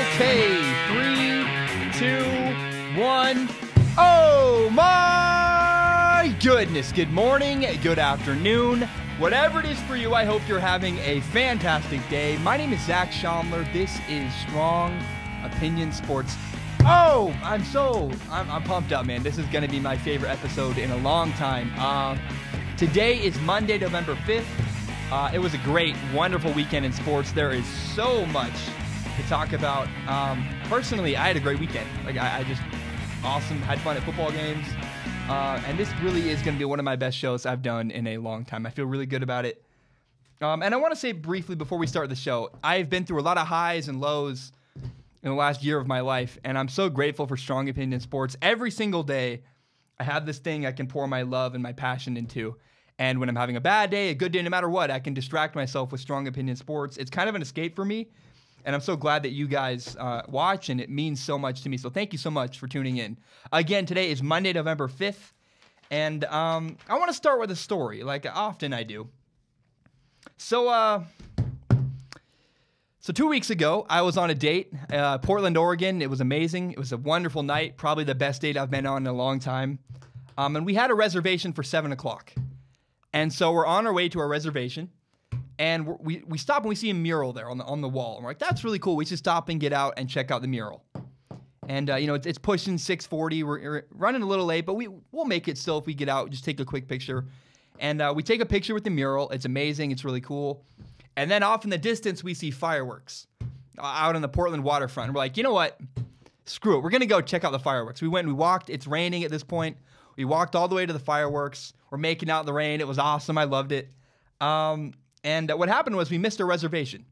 Okay, 3, 2, 1. Oh my goodness. Good morning, good afternoon. Whatever it is for you, I hope you're having a fantastic day. My name is Zach Schomler. This is Strong Opinion Sports. Oh, I'm pumped up, man. This is going to be my favorite episode in a long time. Today is Monday, November 5th. It was a great, wonderful weekend in sports. There is so much to talk about. Personally, I had a great weekend. I just awesome, had fun at football games. And this really is going to be one of my best shows I've done in a long time. I feel really good about it. And I want to say briefly before we start the show, I've been through a lot of highs and lows in the last year of my life, and I'm so grateful for Strong Opinion Sports. Every single day, I have this thing I can pour my love and my passion into. And when I'm having a bad day, a good day, no matter what, I can distract myself with Strong Opinion Sports. It's kind of an escape for me, and I'm so glad that you guys watch, and it means so much to me. So thank you so much for tuning in. Again, today is Monday, November 5th, and I want to start with a story, like often I do. So 2 weeks ago, I was on a date, Portland, Oregon. It was amazing. It was a wonderful night, probably the best date I've been on in a long time. And we had a reservation for 7 o'clock. And so we're on our way to our reservation, and we stop and we see a mural there on the wall. And we're like, that's really cool. We should stop and get out and check out the mural. And, it's pushing 6:40. We're running a little late, but we'll make it still if we get out, just take a quick picture. And we take a picture with the mural. It's amazing. It's really cool. And then off in the distance, we see fireworks out on the Portland waterfront. And we're like, you know what? Screw it. We're going to go check out the fireworks. We went and we walked. It's raining at this point. We walked all the way to the fireworks. We're making out in the rain. It was awesome. I loved it. And what happened was we missed our reservation.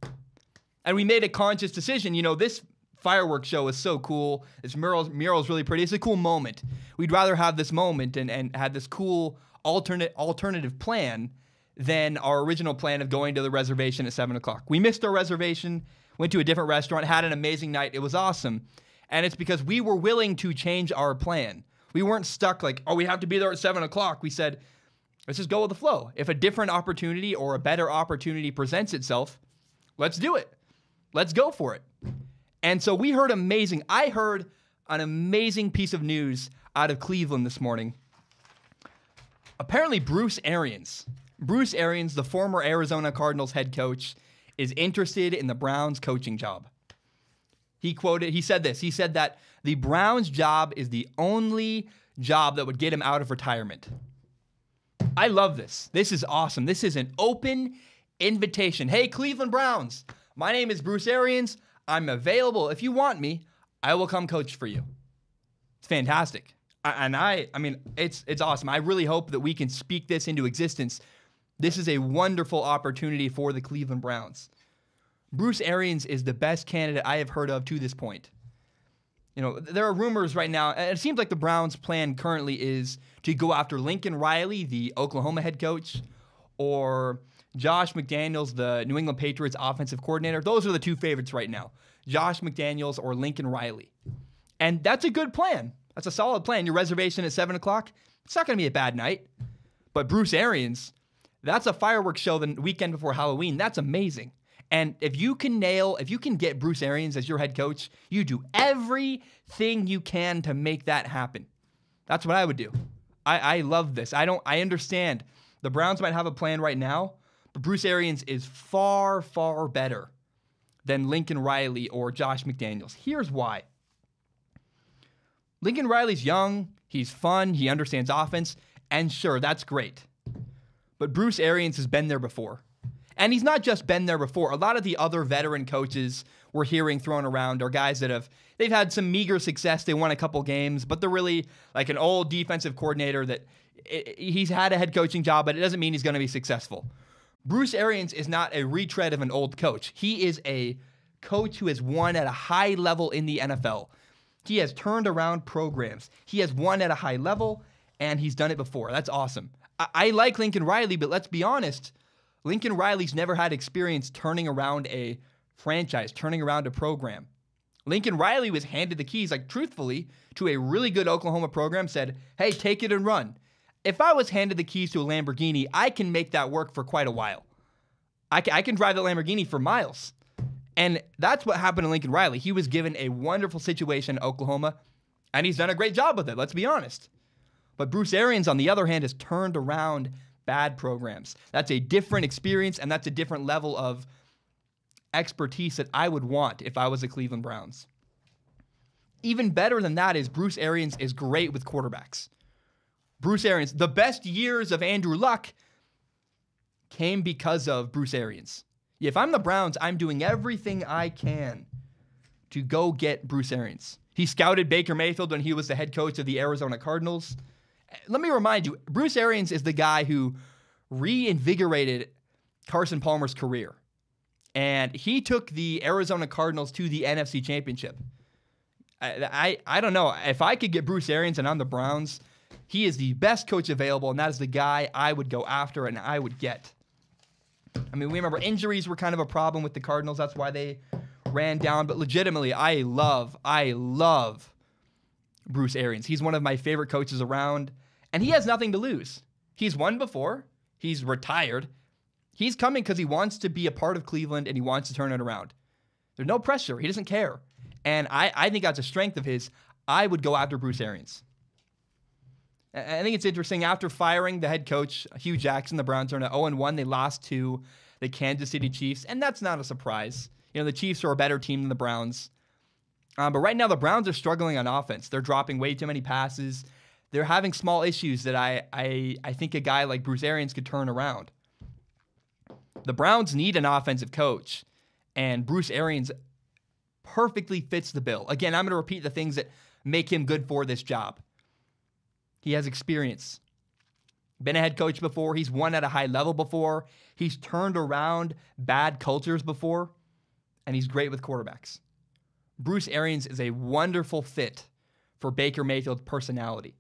And we made a conscious decision. This fireworks show is so cool. This mural is really pretty. It's a cool moment. We'd rather have this moment and have this cool alternative plan than our original plan of going to the reservation at 7 o'clock. We missed our reservation, went to a different restaurant, had an amazing night. It was awesome. And it's because we were willing to change our plan. We weren't stuck like, we have to be there at 7 o'clock. We said, let's just go with the flow. If a different opportunity or a better opportunity presents itself, let's do it. Let's go for it. And so I heard an amazing piece of news out of Cleveland this morning. Apparently Bruce Arians, the former Arizona Cardinals head coach, is interested in the Browns coaching job. He said this. He said that the Browns job is the only job that would get him out of retirement. I love this. This is awesome. This is an open invitation. Hey, Cleveland Browns, my name is Bruce Arians. I'm available. If you want me, I will come coach for you. It's fantastic. It's awesome. I really hope that we can speak this into existence. This is a wonderful opportunity for the Cleveland Browns. Bruce Arians is the best candidate I have heard of to this point. There are rumors right now, and it seems like the Browns' plan currently is to go after Lincoln Riley, the Oklahoma head coach, or Josh McDaniels, the New England Patriots offensive coordinator. Those are the two favorites right now, Josh McDaniels or Lincoln Riley. And that's a good plan. That's a solid plan. Your reservation at 7 o'clock, it's not going to be a bad night. But Bruce Arians, that's a fireworks show the weekend before Halloween. That's amazing. And if you can get Bruce Arians as your head coach, you do everything you can to make that happen. That's what I would do. I love this. I understand the Browns might have a plan right now, but Bruce Arians is far, far better than Lincoln Riley or Josh McDaniels. Here's why. Lincoln Riley's young, he's fun, he understands offense, and sure, that's great. But Bruce Arians has been there before. And he's not just been there before. A lot of the other veteran coaches we're hearing thrown around are guys that they've had some meager success. They won a couple games, but they're really like an old defensive coordinator that he's had a head coaching job, but it doesn't mean he's going to be successful. Bruce Arians is not a retread of an old coach. He is a coach who has won at a high level in the NFL. He has turned around programs. He has won at a high level, and he's done it before. That's awesome. I like Lincoln Riley, but let's be honest. Lincoln Riley's never had experience turning around a franchise, turning around a program. Lincoln Riley was handed the keys, truthfully, to a really good Oklahoma program, said, hey, take it and run. If I was handed the keys to a Lamborghini, I can make that work for quite a while. I can drive the Lamborghini for miles. And that's what happened to Lincoln Riley. He was given a wonderful situation in Oklahoma, and he's done a great job with it, let's be honest. But Bruce Arians, on the other hand, has turned around bad programs. That's a different experience, and that's a different level of expertise that I would want if I was the Cleveland Browns. Even better than that is Bruce Arians is great with quarterbacks. Bruce Arians, the best years of Andrew Luck came because of Bruce Arians. If I'm the Browns, I'm doing everything I can to go get Bruce Arians. He scouted Baker Mayfield when he was the head coach of the Arizona Cardinals. Let me remind you, Bruce Arians is the guy who reinvigorated Carson Palmer's career. And he took the Arizona Cardinals to the NFC Championship. I don't know. If I could get Bruce Arians and I'm the Browns, he is the best coach available, and that is the guy I would go after and I would get. I mean, we remember injuries were kind of a problem with the Cardinals. That's why they ran down. But legitimately, I love Bruce Arians. He's one of my favorite coaches around, and he has nothing to lose. He's won before. He's retired. He's coming because he wants to be a part of Cleveland, and he wants to turn it around. There's no pressure. He doesn't care. And I think that's a strength of his. I would go after Bruce Arians. I think it's interesting. After firing the head coach, Hugh Jackson, the Browns are at 0-1. They lost to the Kansas City Chiefs, and that's not a surprise. You know, the Chiefs are a better team than the Browns. But right now, the Browns are struggling on offense. They're dropping way too many passes. They're having small issues that I think a guy like Bruce Arians could turn around. The Browns need an offensive coach, and Bruce Arians perfectly fits the bill. Again, I'm going to repeat the things that make him good for this job. He has experience. Been a head coach before. He's won at a high level before. He's turned around bad cultures before. And he's great with quarterbacks. Bruce Arians is a wonderful fit for Baker Mayfield's personality.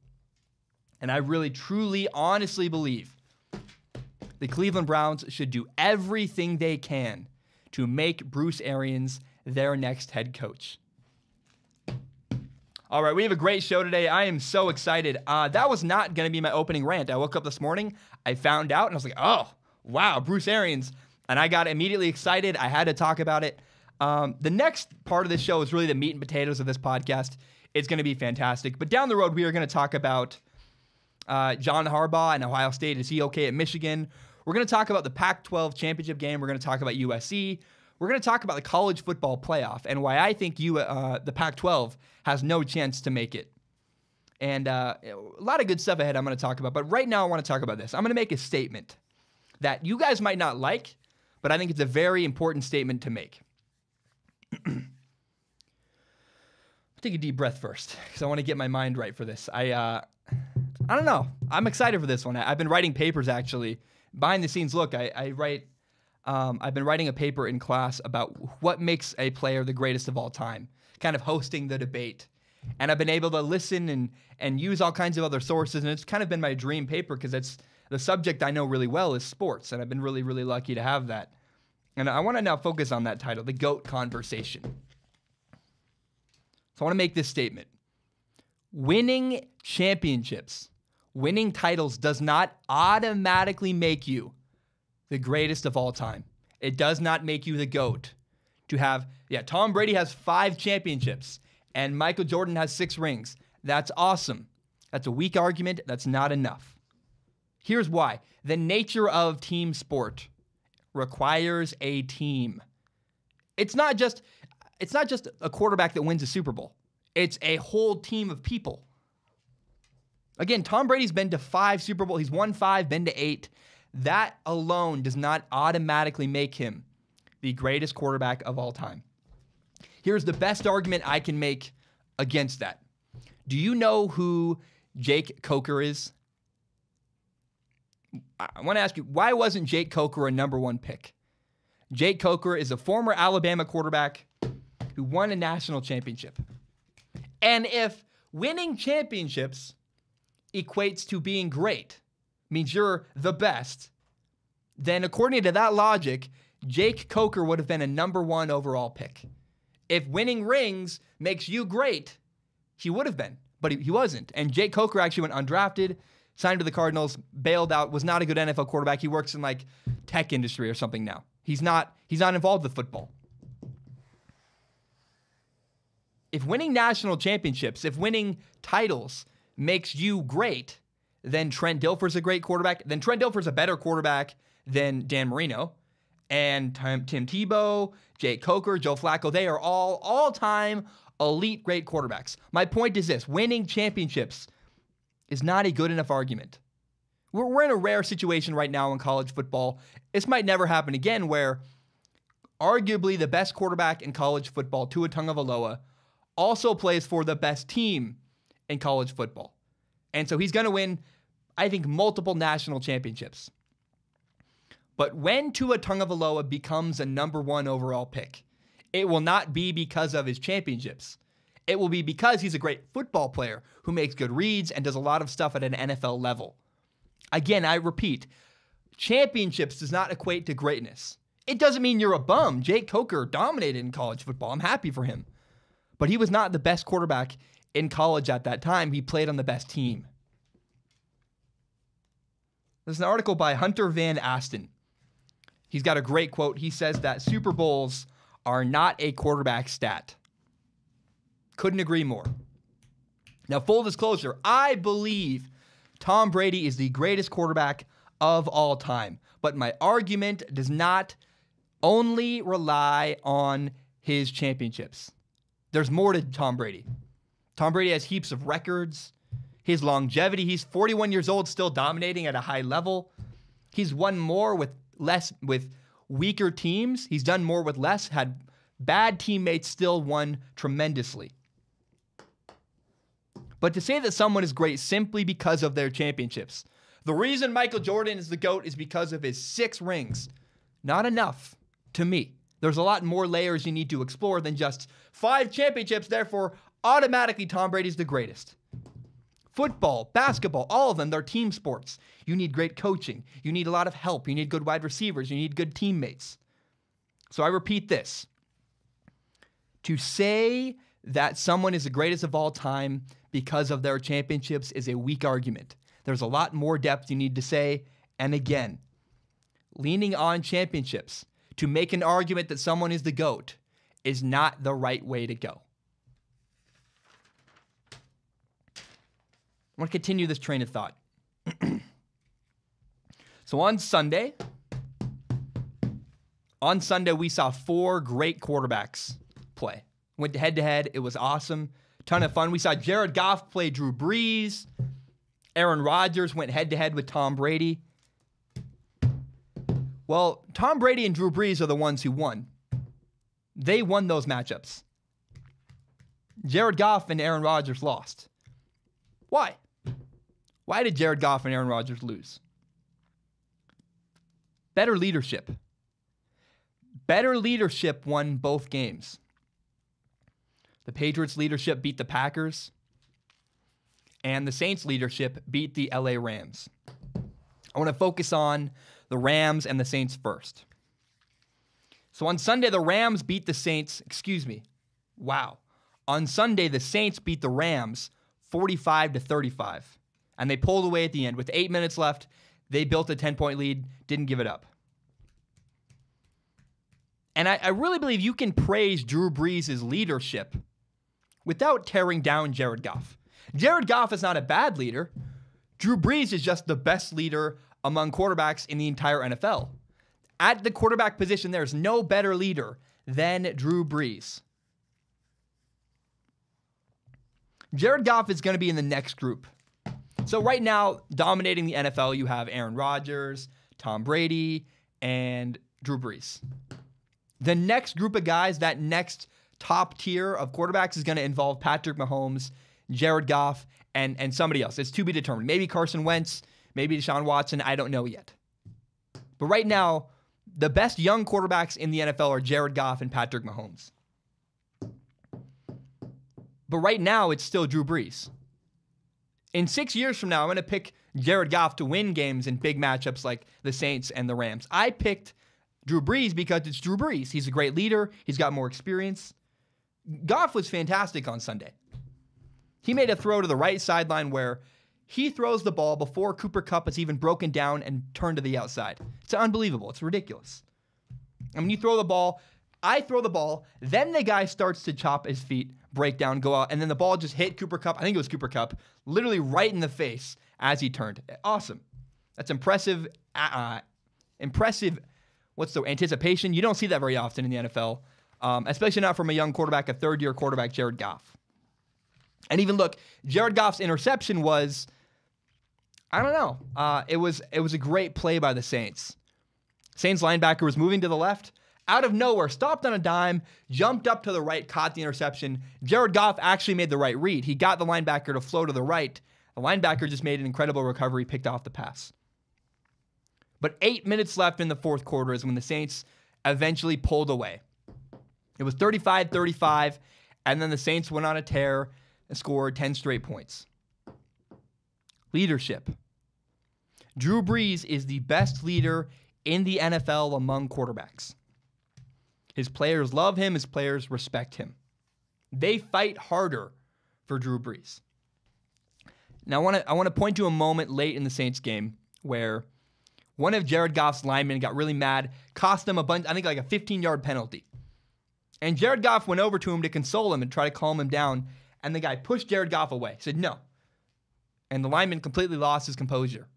And I really, truly, honestly believe the Cleveland Browns should do everything they can to make Bruce Arians their next head coach. All right, we have a great show today. I am so excited. That was not going to be my opening rant. I woke up this morning, I found out, and I was like, oh, wow, Bruce Arians. And I got immediately excited. I had to talk about it. The next part of this show is really the meat and potatoes of this podcast. It's going to be fantastic. But down the road, we are going to talk about John Harbaugh and Ohio State. Is he okay at Michigan? We're going to talk about the Pac-12 championship game. We're going to talk about USC. We're going to talk about the college football playoff and why I think the Pac-12 has no chance to make it. And a lot of good stuff ahead I'm going to talk about. But right now I want to talk about this. I'm going to make a statement that you guys might not like, but I think it's a very important statement to make. Take a deep breath first because I want to get my mind right for this. I don't know. I'm excited for this one. I've been writing papers, actually. Behind the scenes look, I write... I've been writing a paper in class about what makes a player the greatest of all time, kind of hosting the debate. And I've been able to listen and use all kinds of other sources, and it's kind of been my dream paper because it's the subject I know really well is sports, and I've been really, really lucky to have that. And I want to now focus on that title, the GOAT Conversation. So I want to make this statement. Winning championships, winning titles does not automatically make you the greatest of all time. It does not make you the GOAT. To have, Tom Brady has 5 championships and Michael Jordan has 6 rings. That's awesome. That's a weak argument. That's not enough. Here's why. The nature of team sport requires a team. It's not just a quarterback that wins a Super Bowl. It's a whole team of people. Again, Tom Brady's been to 5 Super Bowls. He's won 5, been to 8. That alone does not automatically make him the greatest quarterback of all time. Here's the best argument I can make against that. Do you know who Jake Coker is? I want to ask you, why wasn't Jake Coker a number 1 pick? Jake Coker is a former Alabama quarterback who won a national championship. And if winning championships equates to being great, means you're the best, then according to that logic, Jake Coker would have been a number 1 overall pick. If winning rings makes you great, he would have been, but he wasn't. And Jake Coker actually went undrafted, signed to the Cardinals, bailed out, was not a good NFL quarterback. He works in like tech industry or something now. He's not involved with football. If winning national championships, if winning titles makes you great, then Trent Dilfer's a great quarterback. Then Trent Dilfer's a better quarterback than Dan Marino. And Tim Tebow, Jake Coker, Joe Flacco, they are all-time elite great quarterbacks. My point is this: winning championships is not a good enough argument. We're in a rare situation right now in college football. This might never happen again, where arguably the best quarterback in college football, Tua Tagovailoa, also plays for the best team in college football. And so he's going to win, I think, multiple national championships. But when Tua Tagovailoa becomes a number 1 overall pick, it will not be because of his championships. It will be because he's a great football player who makes good reads and does a lot of stuff at an NFL level. Again, I repeat, championships does not equate to greatness. It doesn't mean you're a bum. Jake Coker dominated in college football. I'm happy for him. But he was not the best quarterback in college at that time. He played on the best team. There's an article by Hunter Van Asten. He's got a great quote. He says that Super Bowls are not a quarterback stat. Couldn't agree more. Now, full disclosure, I believe Tom Brady is the greatest quarterback of all time. But my argument does not only rely on his championships. There's more to Tom Brady. Tom Brady has heaps of records. His longevity, he's 41 years old, still dominating at a high level. He's won more with weaker teams. He's done more with less, had bad teammates, still won tremendously. But to say that someone is great simply because of their championships, the reason Michael Jordan is the GOAT is because of his 6 rings. Not enough to me. There's a lot more layers you need to explore than just 5 championships, therefore automatically Tom Brady's the greatest. Football, basketball, all of them, they're team sports. You need great coaching. You need a lot of help. You need good wide receivers. You need good teammates. So I repeat this. To say that someone is the greatest of all time because of their championships is a weak argument. There's a lot more depth you need to say. And again, leaning on championships to make an argument that someone is the GOAT is not the right way to go. I want to continue this train of thought. So on Sunday, we saw 4 great quarterbacks play. Went head-to-head. It was awesome. Ton of fun. We saw Jared Goff play Drew Brees. Aaron Rodgers went head-to-head with Tom Brady. Well, Tom Brady and Drew Brees are the ones who won. They won those matchups. Jared Goff and Aaron Rodgers lost. Why? Why did Jared Goff and Aaron Rodgers lose? Better leadership. Better leadership won both games. The Patriots' leadership beat the Packers, and the Saints' leadership beat the LA Rams. I want to focus on the Rams and the Saints first. So on Sunday, the Rams beat the Saints. On Sunday, the Saints beat the Rams 45-35. And they pulled away at the end. With 8 minutes left, they built a 10-point lead, didn't give it up. And I really believe you can praise Drew Brees' leadership without tearing down Jared Goff. Jared Goff is not a bad leader. Drew Brees is just the best leader among quarterbacks in the entire NFL. At the quarterback position, there's no better leader than Drew Brees. Jared Goff is going to be in the next group. So right now, dominating the NFL, you have Aaron Rodgers, Tom Brady, and Drew Brees. The next group of guys, that next top tier of quarterbacks is going to involve Patrick Mahomes, Jared Goff, and somebody else. It's to be determined. Maybe Carson Wentz, maybe Deshaun Watson. I don't know yet. But right now, the best young quarterbacks in the NFL are Jared Goff and Patrick Mahomes. But right now, it's still Drew Brees. In 6 years from now, I'm going to pick Jared Goff to win games in big matchups like the Saints and the Rams. I picked Drew Brees because it's Drew Brees. He's a great leader. He's got more experience. Goff was fantastic on Sunday. He made a throw to the right sideline where he throws the ball before Cooper Kupp is even broken down and turned to the outside. It's unbelievable. It's ridiculous. I mean, you throw the ball I throw the ball, then the guy starts to chop his feet, break down, go out, and then the ball just hit Cooper Kupp. I think it was Cooper Kupp, literally right in the face as he turned. Awesome. That's impressive. Impressive. What's the anticipation? You don't see that very often in the NFL, especially not from a young quarterback, a third-year quarterback, Jared Goff. And even look, Jared Goff's interception was, I don't know. It was a great play by the Saints. Saints linebacker was moving to the left, out of nowhere, stopped on a dime, jumped up to the right, caught the interception. Jared Goff actually made the right read. He got the linebacker to flow to the right. The linebacker just made an incredible recovery, picked off the pass. But 8 minutes left in the fourth quarter is when the Saints eventually pulled away. It was 35-35, and then the Saints went on a tear and scored 10 straight points. Leadership. Drew Brees is the best leader in the NFL among quarterbacks. His players love him. His players respect him. They fight harder for Drew Brees. Now, I want to point to a moment late in the Saints game where one of Jared Goff's linemen got really mad, cost him a bunch, I think like a 15-yard penalty. And Jared Goff went over to him to console him and try to calm him down, and the guy pushed Jared Goff away. He said, no. And the lineman completely lost his composure.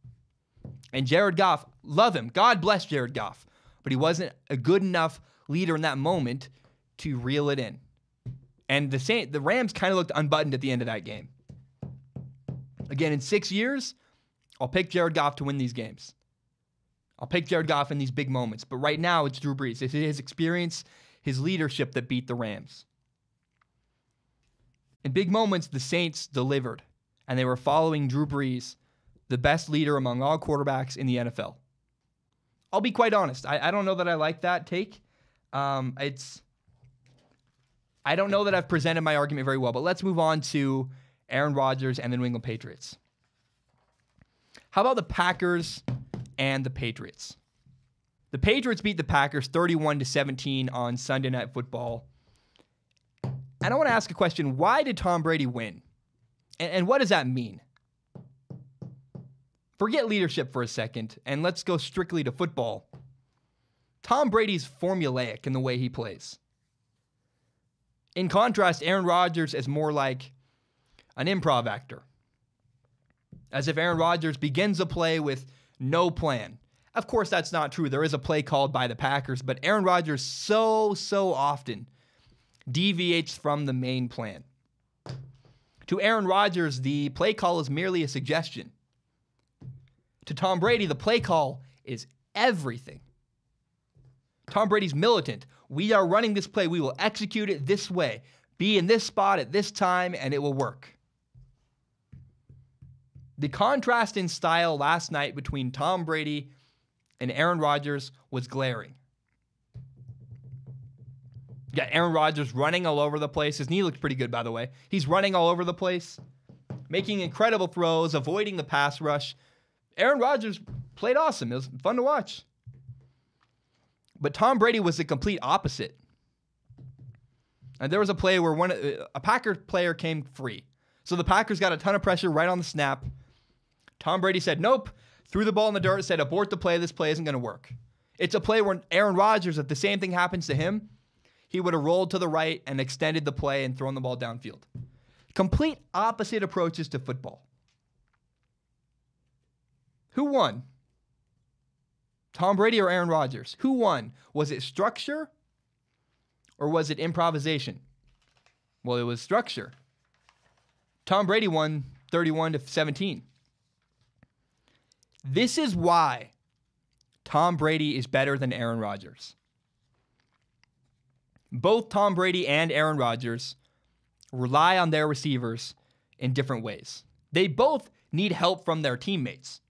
And Jared Goff, love him. God bless Jared Goff. But he wasn't a good enough leader in that moment to reel it in. And the Rams kind of looked unbuttoned at the end of that game. Again, in 6 years, I'll pick Jared Goff to win these games. I'll pick Jared Goff in these big moments. But right now, it's Drew Brees. It's his experience, his leadership that beat the Rams. In big moments, the Saints delivered. And they were following Drew Brees, the best leader among all quarterbacks in the NFL. I'll be quite honest. I don't know that I like that take. I don't know that I've presented my argument very well, but let's move on to Aaron Rodgers and the New England Patriots. How about the Packers and the Patriots? The Patriots beat the Packers 31-17 on Sunday Night Football. And I want to ask a question. Why did Tom Brady win? And what does that mean? Forget leadership for a second, and let's go strictly to football. Tom Brady's formulaic in the way he plays. In contrast, Aaron Rodgers is more like an improv actor. As if Aaron Rodgers begins a play with no plan. Of course, that's not true. There is a play called by the Packers, but Aaron Rodgers so often deviates from the main plan. To Aaron Rodgers, the play call is merely a suggestion. To Tom Brady, the play call is everything. Tom Brady's militant. We are running this play. We will execute it this way. Be in this spot at this time, and it will work. The contrast in style last night between Tom Brady and Aaron Rodgers was glaring. You got Aaron Rodgers running all over the place. His knee looked pretty good, by the way. He's running all over the place, making incredible throws, avoiding the pass rush. Aaron Rodgers played awesome. It was fun to watch. But Tom Brady was the complete opposite. And there was a play where a Packers player came free. So the Packers got a ton of pressure right on the snap. Tom Brady said, nope, threw the ball in the dirt, said, abort the play. This play isn't going to work. It's a play where Aaron Rodgers, if the same thing happens to him, he would have rolled to the right and extended the play and thrown the ball downfield. Complete opposite approaches to football. Who won? Tom Brady or Aaron Rodgers? Who won? Was it structure or was it improvisation? Well, it was structure. Tom Brady won 31-17. This is why Tom Brady is better than Aaron Rodgers. Both Tom Brady and Aaron Rodgers rely on their receivers in different ways. They both need help from their teammates.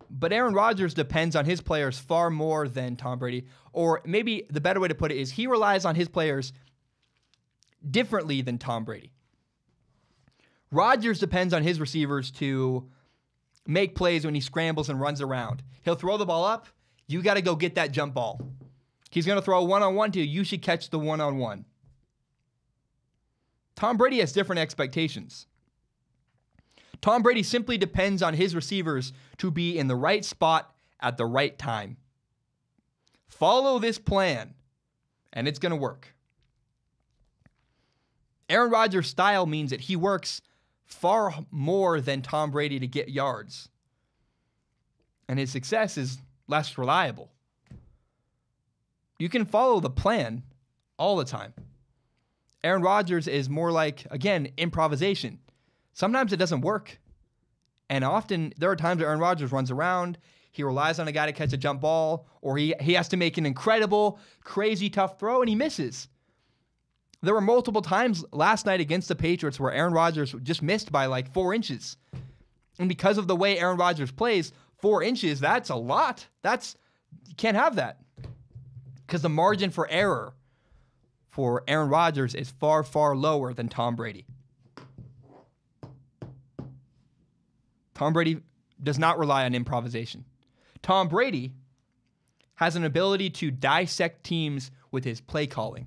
But Aaron Rodgers depends on his players far more than Tom Brady. Or maybe the better way to put it is he relies on his players differently than Tom Brady. Rodgers depends on his receivers to make plays when he scrambles and runs around. He'll throw the ball up. You got to go get that jump ball. He's going to throw a one-on-one to you. You should catch the one-on-one. Tom Brady has different expectations. Tom Brady simply depends on his receivers to be in the right spot at the right time. Follow this plan, and it's going to work. Aaron Rodgers' style means that he works far more than Tom Brady to get yards, and his success is less reliable. You can follow the plan all the time. Aaron Rodgers is more like, again, improvisation. Sometimes it doesn't work. And often there are times where Aaron Rodgers runs around, he relies on a guy to catch a jump ball, or he has to make an incredible, crazy, tough throw, and he misses. There were multiple times last night against the Patriots where Aaron Rodgers just missed by like 4 inches. And because of the way Aaron Rodgers plays, 4 inches, that's a lot. You can't have that. Because the margin for error for Aaron Rodgers is far, far lower than Tom Brady. Tom Brady does not rely on improvisation. Tom Brady has an ability to dissect teams with his play calling.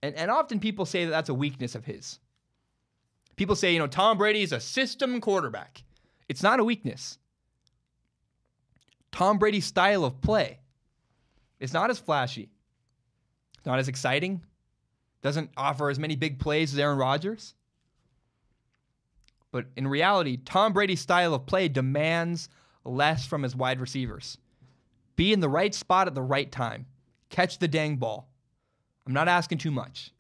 And often people say that that's a weakness of his. People say, Tom Brady is a system quarterback. It's not a weakness. Tom Brady's style of play is not as flashy. It's not as exciting. Doesn't offer as many big plays as Aaron Rodgers. But in reality, Tom Brady's style of play demands less from his wide receivers. Be in the right spot at the right time. Catch the dang ball. I'm not asking too much.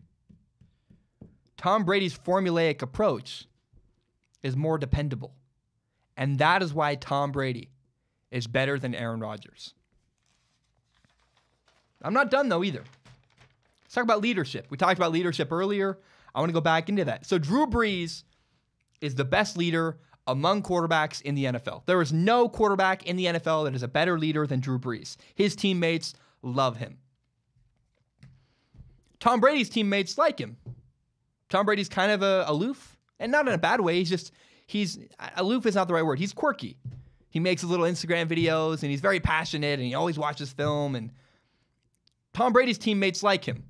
Tom Brady's formulaic approach is more dependable. And that is why Tom Brady is better than Aaron Rodgers. I'm not done, though, either. Let's talk about leadership. We talked about leadership earlier. I want to go back into that. So Drew Brees is the best leader among quarterbacks in the NFL. There is no quarterback in the NFL that is a better leader than Drew Brees. His teammates love him. Tom Brady's teammates like him. Tom Brady's kind of aloof, and not in a bad way. He's aloof is not the right word. He's quirky. He makes his little Instagram videos, and he's very passionate, and he always watches film. And Tom Brady's teammates like him.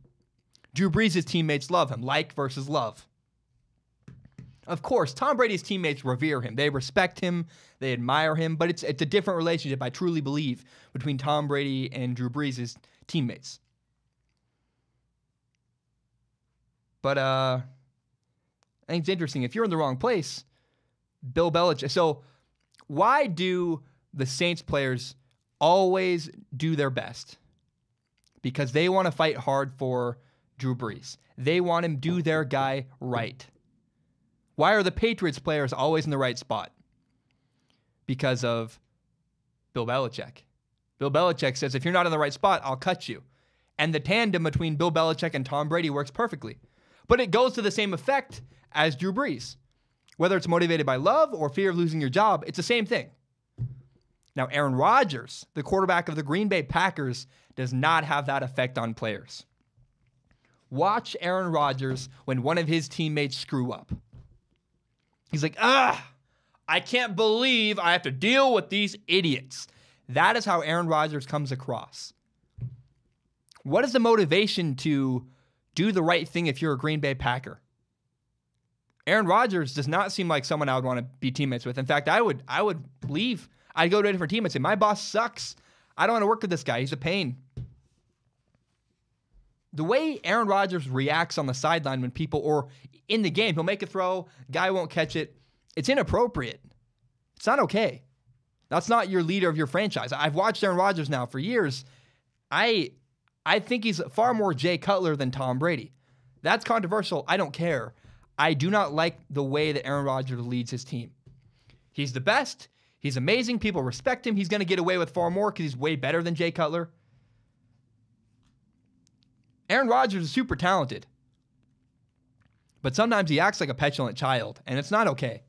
Drew Brees' teammates love him. Like versus love. Of course, Tom Brady's teammates revere him. They respect him. They admire him. But it's a different relationship, I truly believe, between Tom Brady and Drew Brees' teammates. But I think it's interesting. If you're in the wrong place, Bill Belichick. So why do the Saints players always do their best? Because they want to fight hard for Drew Brees. They want him to do their guy right. Why are the Patriots players always in the right spot? Because of Bill Belichick. Bill Belichick says, if you're not in the right spot, I'll cut you. And the tandem between Bill Belichick and Tom Brady works perfectly. But it goes to the same effect as Drew Brees. Whether it's motivated by love or fear of losing your job, it's the same thing. Now, Aaron Rodgers, the quarterback of the Green Bay Packers, does not have that effect on players. Watch Aaron Rodgers when one of his teammates screw up. He's like, I can't believe I have to deal with these idiots. That is how Aaron Rodgers comes across. What is the motivation to do the right thing if you're a Green Bay Packer? Aaron Rodgers does not seem like someone I would want to be teammates with. In fact, I would leave. I'd go to a different team and say, my boss sucks. I don't want to work with this guy. He's a pain. The way Aaron Rodgers reacts on the sideline when people, or in the game, he'll make a throw, guy won't catch it. It's inappropriate. It's not okay. That's not your leader of your franchise. I've watched Aaron Rodgers now for years. I think he's far more Jay Cutler than Tom Brady. That's controversial. I don't care. I do not like the way that Aaron Rodgers leads his team. He's the best. He's amazing. People respect him. He's going to get away with far more because he's way better than Jay Cutler. Aaron Rodgers is super talented. But sometimes he acts like a petulant child, and it's not okay.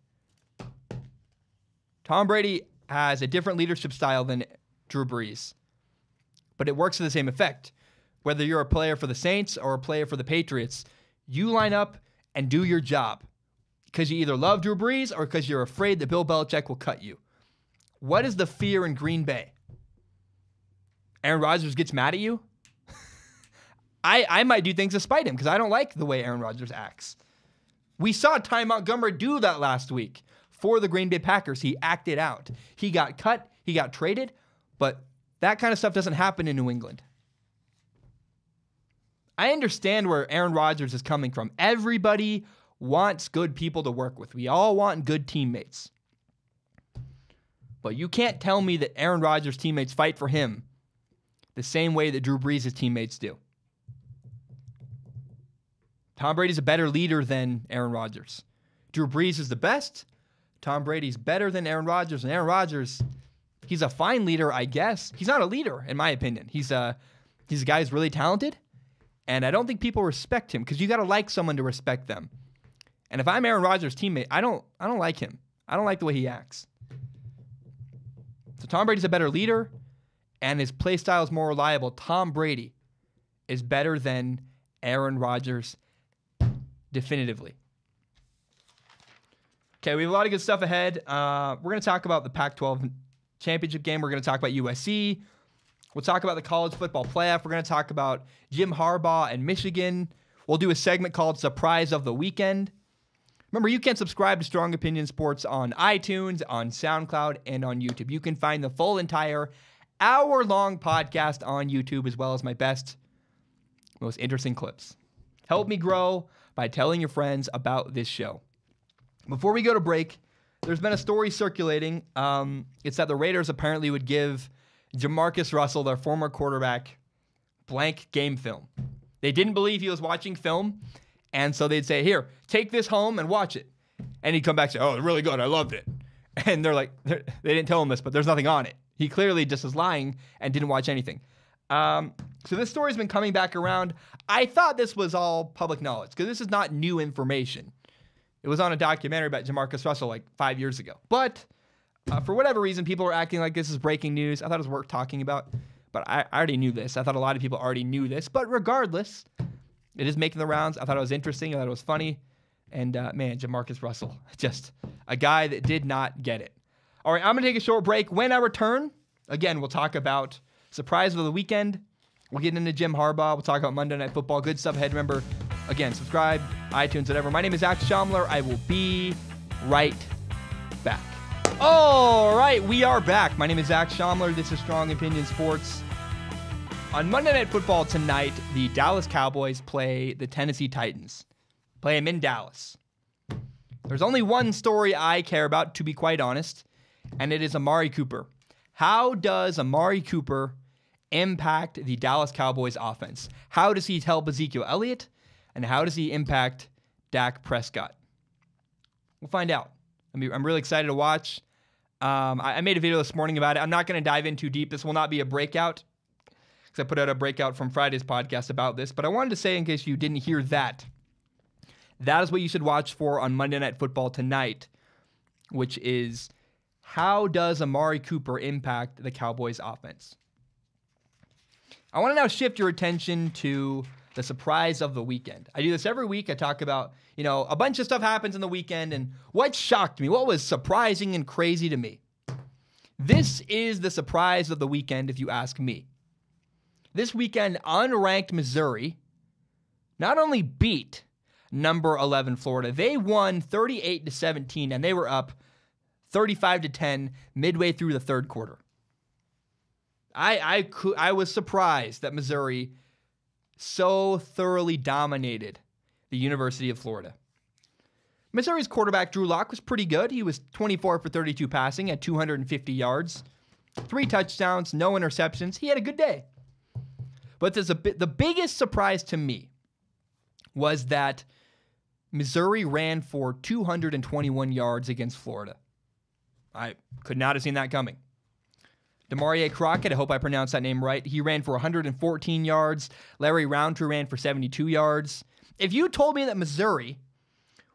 Tom Brady has a different leadership style than Drew Brees. But it works to the same effect. Whether you're a player for the Saints or a player for the Patriots, you line up and do your job. Because you either love Drew Brees or because you're afraid that Bill Belichick will cut you. What is the fear in Green Bay? Aaron Rodgers gets mad at you? I might do things to spite him because I don't like the way Aaron Rodgers acts. We saw Ty Montgomery do that last week for the Green Bay Packers. He acted out. He got cut. He got traded. But That kind of stuff doesn't happen in New England. I understand where Aaron Rodgers is coming from. Everybody wants good people to work with. We all want good teammates. But you can't tell me that Aaron Rodgers' teammates fight for him the same way that Drew Brees' teammates do. Tom Brady's a better leader than Aaron Rodgers. Drew Brees is the best. Tom Brady's better than Aaron Rodgers. And Aaron Rodgers, he's a fine leader, I guess. He's not a leader, in my opinion. He's a guy who's really talented. And I don't think people respect him because you got to like someone to respect them. And if I'm Aaron Rodgers' teammate, I don't like him. I don't like the way he acts. So Tom Brady's a better leader, and his play style is more reliable. Tom Brady is better than Aaron Rodgers, definitively. Okay, we have a lot of good stuff ahead. We're going to talk about the Pac-12 championship game. We're going to talk about USC. We'll talk about the college football playoff. We're going to talk about Jim Harbaugh and Michigan. We'll do a segment called Surprise of the Weekend. Remember, you can subscribe to Strong Opinion Sports on iTunes, on SoundCloud, and on YouTube. You can find the full entire hour-long podcast on YouTube, as well as my best, most interesting clips. Help me grow by telling your friends about this show. Before we go to break, there's been a story circulating. It's that the Raiders apparently would give Jamarcus Russell, their former quarterback, blank game film. They didn't believe he was watching film, and so they'd say, here, take this home and watch it. And he'd come back and say, oh, it's really good. I loved it. And they didn't tell him this, but there's nothing on it. He clearly just is lying and didn't watch anything. So this story's been coming back around. I thought this was all public knowledge because this is not new information. It was on a documentary about Jamarcus Russell like 5 years ago. But for whatever reason, people are acting like this is breaking news. I thought it was worth talking about, but I already knew this. I thought a lot of people already knew this. But regardless, it is making the rounds. I thought it was interesting. I thought it was funny. And man, Jamarcus Russell, just a guy that did not get it. All right, I'm going to take a short break. When I return, again, we'll talk about surprise of the weekend. We'll get into Jim Harbaugh. We'll talk about Monday Night Football. Good stuff ahead. Remember, again, subscribe, iTunes, whatever. My name is Zach Schaumler. I will be right back. All right, we are back. My name is Zach Schaumler. This is Strong Opinion Sports. On Monday Night Football tonight, the Dallas Cowboys play the Tennessee Titans. Play them in Dallas. There's only one story I care about, to be quite honest, and it is Amari Cooper. How does Amari Cooper impact the Dallas Cowboys offense? How does he help Ezekiel Elliott? And how does he impact Dak Prescott? We'll find out. I'm really excited to watch. I made a video this morning about it. I'm not going to dive in too deep. This will not be a breakout because I put out a breakout from Friday's podcast about this. But I wanted to say, in case you didn't hear that, that is what you should watch for on Monday Night Football tonight, which is how does Amari Cooper impact the Cowboys offense? I want to now shift your attention to the surprise of the weekend. I do this every week. I talk about, a bunch of stuff happens in the weekend and what shocked me, what was surprising and crazy to me. This is the surprise of the weekend, if you ask me. This weekend, unranked Missouri not only beat number 11 Florida, they won 38-17, and they were up 35-10 midway through the third quarter. I was surprised that Missouri so thoroughly dominated the University of Florida. Missouri's quarterback, Drew Lock, was pretty good. He was 24 for 32 passing at 250 yards, 3 touchdowns, no interceptions. He had a good day. But the biggest surprise to me was that Missouri ran for 221 yards against Florida. I could not have seen that coming. Demarie Crockett, I hope I pronounced that name right, he ran for 114 yards. Larry Roundtree ran for 72 yards. If you told me that Missouri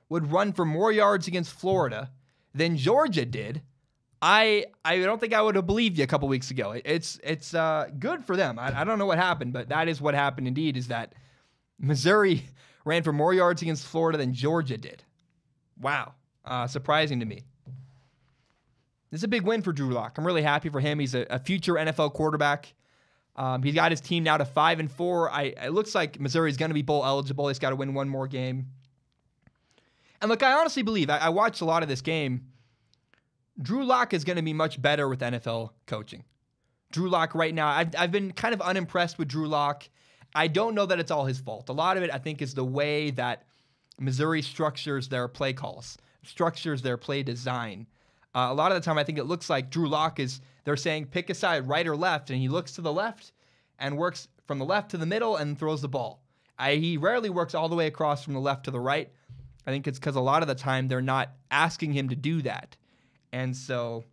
would run for more yards against Florida than Georgia did, I don't think I would have believed you a couple weeks ago. It's good for them. I don't know what happened, but that is what happened indeed, is that Missouri ran for more yards against Florida than Georgia did. Wow. Surprising to me. This is a big win for Drew Lock. I'm really happy for him. He's a future NFL quarterback. He's got his team now to 5-4. It looks like Missouri's going to be bowl eligible. He's got to win one more game. And look, I honestly believe, I watched a lot of this game, Drew Lock is going to be much better with NFL coaching. Drew Lock right now, I've been kind of unimpressed with Drew Lock. I don't know that it's all his fault. A lot of it, I think, is the way that Missouri structures their play calls, structures their play design. A lot of the time, I think it looks like Drew Lock they're saying pick a side, right or left, and he looks to the left and works from the left to the middle and throws the ball. He rarely works all the way across from the left to the right. I think it's because a lot of the time they're not asking him to do that. And so,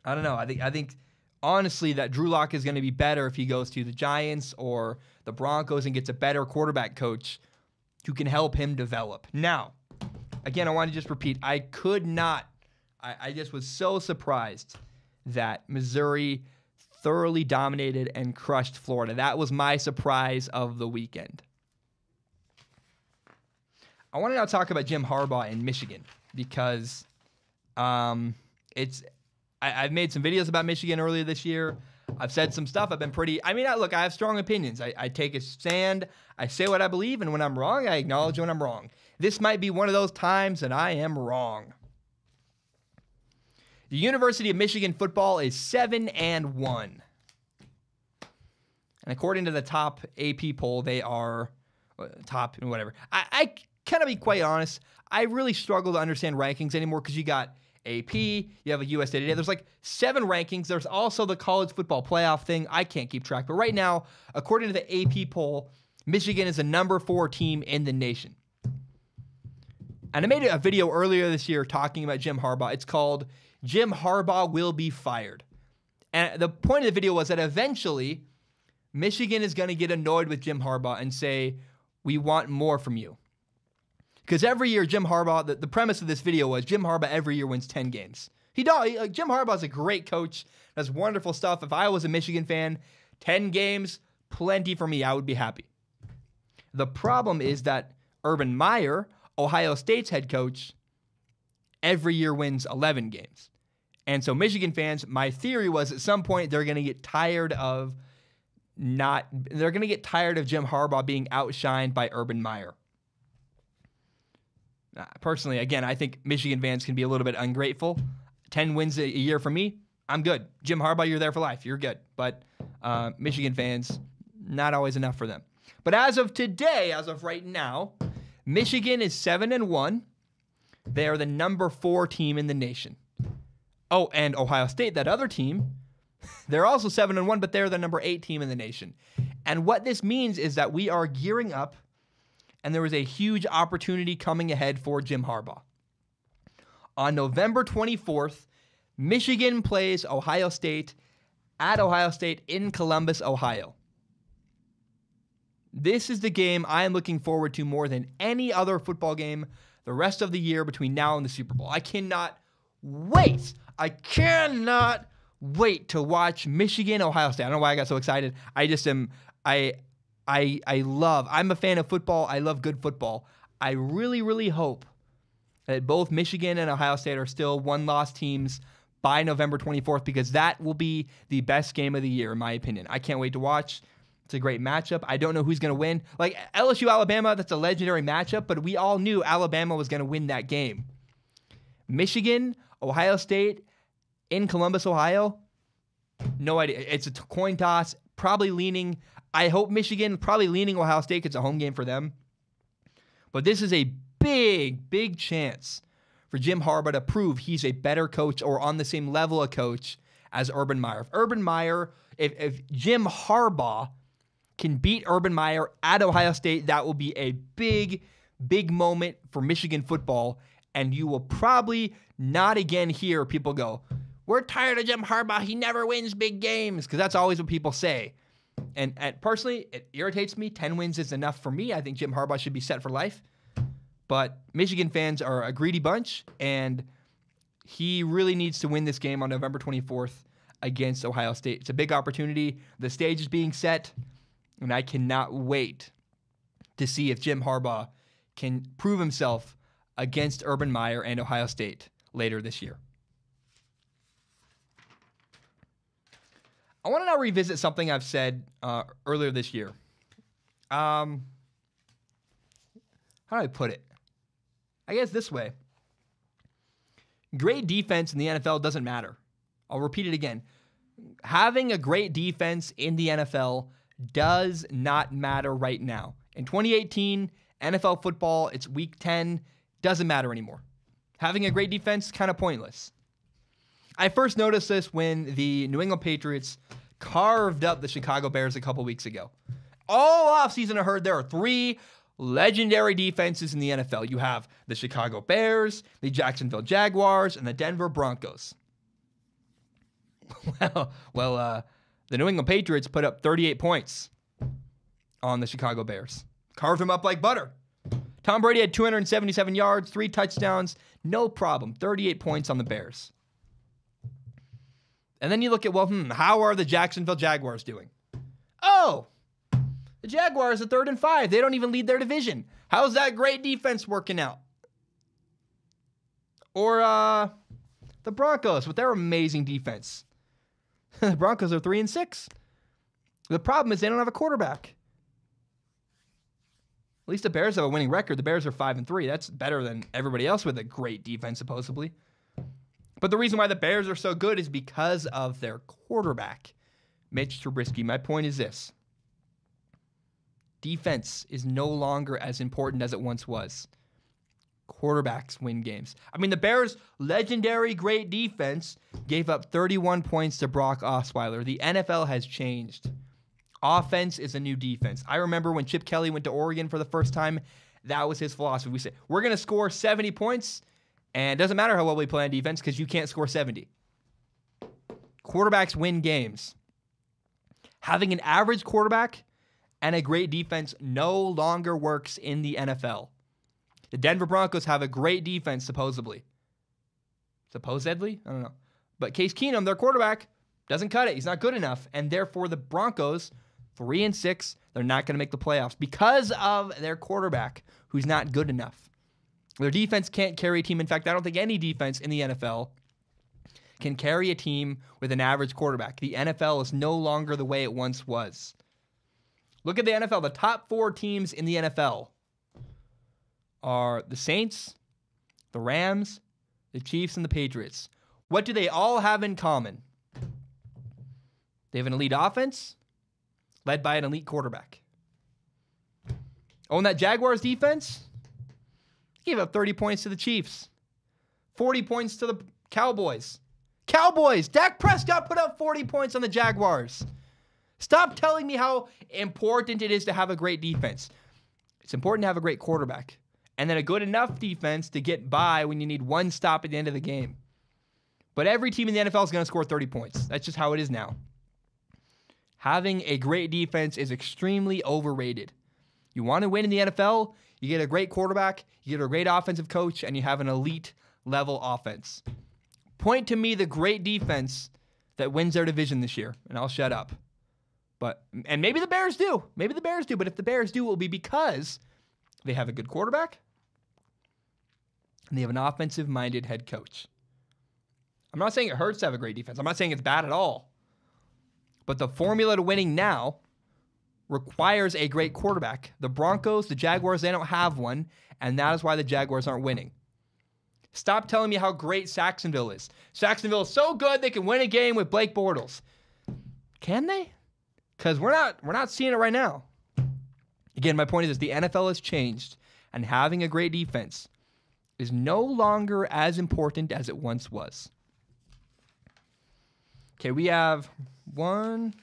I don't know. I think honestly that Drew Lock is going to be better if he goes to the Giants or the Broncos and gets a better quarterback coach who can help him develop. Now, again, I want to just repeat, I just was so surprised that Missouri thoroughly dominated and crushed Florida. That was my surprise of the weekend. I want to now talk about Jim Harbaugh in Michigan because I've made some videos about Michigan earlier this year. I've said some stuff. I have strong opinions. I take a stand. I say what I believe, and when I'm wrong, I acknowledge when I'm wrong. This might be one of those times that I am wrong. The University of Michigan football is 7-1. And according to the top AP poll, they are top and whatever. I kind of be quite honest. I really struggle to understand rankings anymore because you got AP, you have a USA Today. There's like 7 rankings. There's also the college football playoff thing. I can't keep track. But right now, according to the AP poll, Michigan is the number 4 team in the nation. And I made a video earlier this year talking about Jim Harbaugh. It's called Jim Harbaugh Will Be Fired. And the point of the video was that eventually Michigan is going to get annoyed with Jim Harbaugh and say, we want more from you. Because every year, Jim Harbaugh, the premise of this video was Jim Harbaugh every year wins 10 games. Jim Harbaugh is a great coach, does wonderful stuff. If I was a Michigan fan, 10 games, plenty for me. I would be happy. The problem is that Urban Meyer, Ohio State's head coach, every year wins 11 games. And so Michigan fans, my theory was at some point they're going to get tired of Jim Harbaugh being outshined by Urban Meyer. Personally, again, I think Michigan fans can be a little bit ungrateful. 10 wins a year for me, I'm good. Jim Harbaugh, you're there for life. You're good. But Michigan fans, not always enough for them. But as of today, as of right now, Michigan is 7-1. They are the number 4 team in the nation. Oh, and Ohio State, that other team, they're also 7-1, but they're the number 8 team in the nation. And what this means is that we are gearing up, and there is a huge opportunity coming ahead for Jim Harbaugh. On November 24th, Michigan plays Ohio State at Ohio State in Columbus, Ohio. This is the game I am looking forward to more than any other football game the rest of the year between now and the Super Bowl. I cannot wait. I cannot wait to watch Michigan, Ohio State. I don't know why I got so excited. I just am, I'm a fan of football. I love good football. I really, really hope that both Michigan and Ohio State are still one-loss teams by November 24th because that will be the best game of the year, in my opinion. I can't wait to watch. It's a great matchup. I don't know who's going to win. Like LSU, Alabama, that's a legendary matchup, but we all knew Alabama was going to win that game. Michigan, Ohio State, in Columbus, Ohio, no idea. It's a coin toss, probably leaning, I hope Michigan, probably leaning Ohio State because it's a home game for them. But this is a big, big chance for Jim Harbaugh to prove he's a better coach or on the same level of coach as Urban Meyer. If Jim Harbaugh can beat Urban Meyer at Ohio State, that will be a big, big moment for Michigan football. And you will probably not again hear people go, we're tired of Jim Harbaugh. He never wins big games. Because that's always what people say. And personally, it irritates me. 10 wins is enough for me. I think Jim Harbaugh should be set for life. But Michigan fans are a greedy bunch. And he really needs to win this game on November 24th against Ohio State. It's a big opportunity. The stage is being set. And I cannot wait to see if Jim Harbaugh can prove himself against Urban Meyer and Ohio State later this year. I want to now revisit something I've said earlier this year. How do I put it? I guess this way. Great defense in the NFL doesn't matter. I'll repeat it again. Having a great defense in the NFL does not matter right now. In 2018, NFL football, it's week 10, doesn't matter anymore. Having a great defense, kind of pointless. I first noticed this when the New England Patriots carved up the Chicago Bears a couple weeks ago. All offseason I heard there are 3 legendary defenses in the NFL. You have the Chicago Bears, the Jacksonville Jaguars, and the Denver Broncos. Well, the New England Patriots put up 38 points on the Chicago Bears. Carved them up like butter. Tom Brady had 277 yards, 3 touchdowns, no problem. 38 points on the Bears. And then you look at, how are the Jacksonville Jaguars doing? Oh, the Jaguars are 3rd and 5. They don't even lead their division. How's that great defense working out? Or the Broncos with their amazing defense. The Broncos are 3 and 6. The problem is they don't have a quarterback. At least the Bears have a winning record. The Bears are 5 and 3. That's better than everybody else with a great defense, supposedly. But the reason why the Bears are so good is because of their quarterback, Mitch Trubisky. My point is this. Defense is no longer as important as it once was. Quarterbacks win games. I mean, the Bears' legendary great defense gave up 31 points to Brock Osweiler. The NFL has changed. Offense is a new defense. I remember when Chip Kelly went to Oregon for the first time, that was his philosophy. We said, we're going to score 70 points, and it doesn't matter how well we play on defense because you can't score 70. Quarterbacks win games. Having an average quarterback and a great defense no longer works in the NFL. The Denver Broncos have a great defense, supposedly. Supposedly? I don't know. But Case Keenum, their quarterback, doesn't cut it. He's not good enough. And therefore, the Broncos, 3 and 6, they're not going to make the playoffs because of their quarterback, who's not good enough. Their defense can't carry a team. In fact, I don't think any defense in the NFL can carry a team with an average quarterback. The NFL is no longer the way it once was. Look at the NFL. The top 4 teams in the NFL are the Saints, the Rams, the Chiefs, and the Patriots. What do they all have in common? They have an elite offense led by an elite quarterback. Oh, and that Jaguars defense gave up 30 points to the Chiefs, 40 points to the Cowboys. Dak Prescott put up 40 points on the Jaguars. Stop telling me how important it is to have a great defense. It's important to have a great quarterback. And then a good enough defense to get by when you need one stop at the end of the game. But every team in the NFL is going to score 30 points. That's just how it is now. Having a great defense is extremely overrated. You want to win in the NFL, you get a great quarterback, you get a great offensive coach, and you have an elite level offense. Point to me the great defense that wins their division this year, and I'll shut up. And maybe the Bears do. But if the Bears do, it will be because they have a good quarterback and they have an offensive-minded head coach. I'm not saying it hurts to have a great defense. I'm not saying it's bad at all. But the formula to winning now requires a great quarterback. The Broncos, the Jaguars, they don't have one, and that is why the Jaguars aren't winning. Stop telling me how great Saxonville is. Saxonville is so good they can win a game with Blake Bortles. Can they? Because we're not seeing it right now. Again, my point is the NFL has changed, and having a great defense is no longer as important as it once was. Okay, we have 1,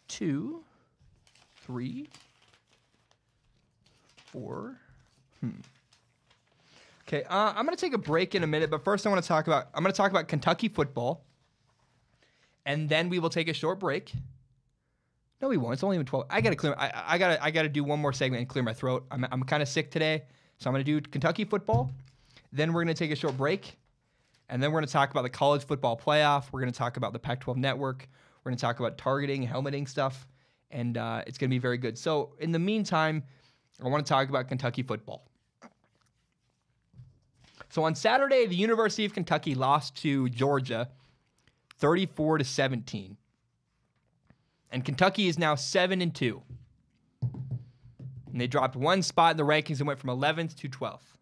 2, 3, 4. Okay, I'm going to take a break in a minute, but first I'm going to talk about Kentucky football, and then we will take a short break. No, we won't. It's only even 12. I gotta do one more segment and clear my throat. I'm kind of sick today, so I'm gonna do Kentucky football. Then we're gonna take a short break, and then we're gonna talk about the college football playoff. We're gonna talk about the Pac-12 network. We're gonna talk about targeting, helmeting stuff, and it's gonna be very good. So in the meantime, I want to talk about Kentucky football. So on Saturday, the University of Kentucky lost to Georgia, 34-17. And Kentucky is now 7-2. And they dropped one spot in the rankings and went from 11th to 12th.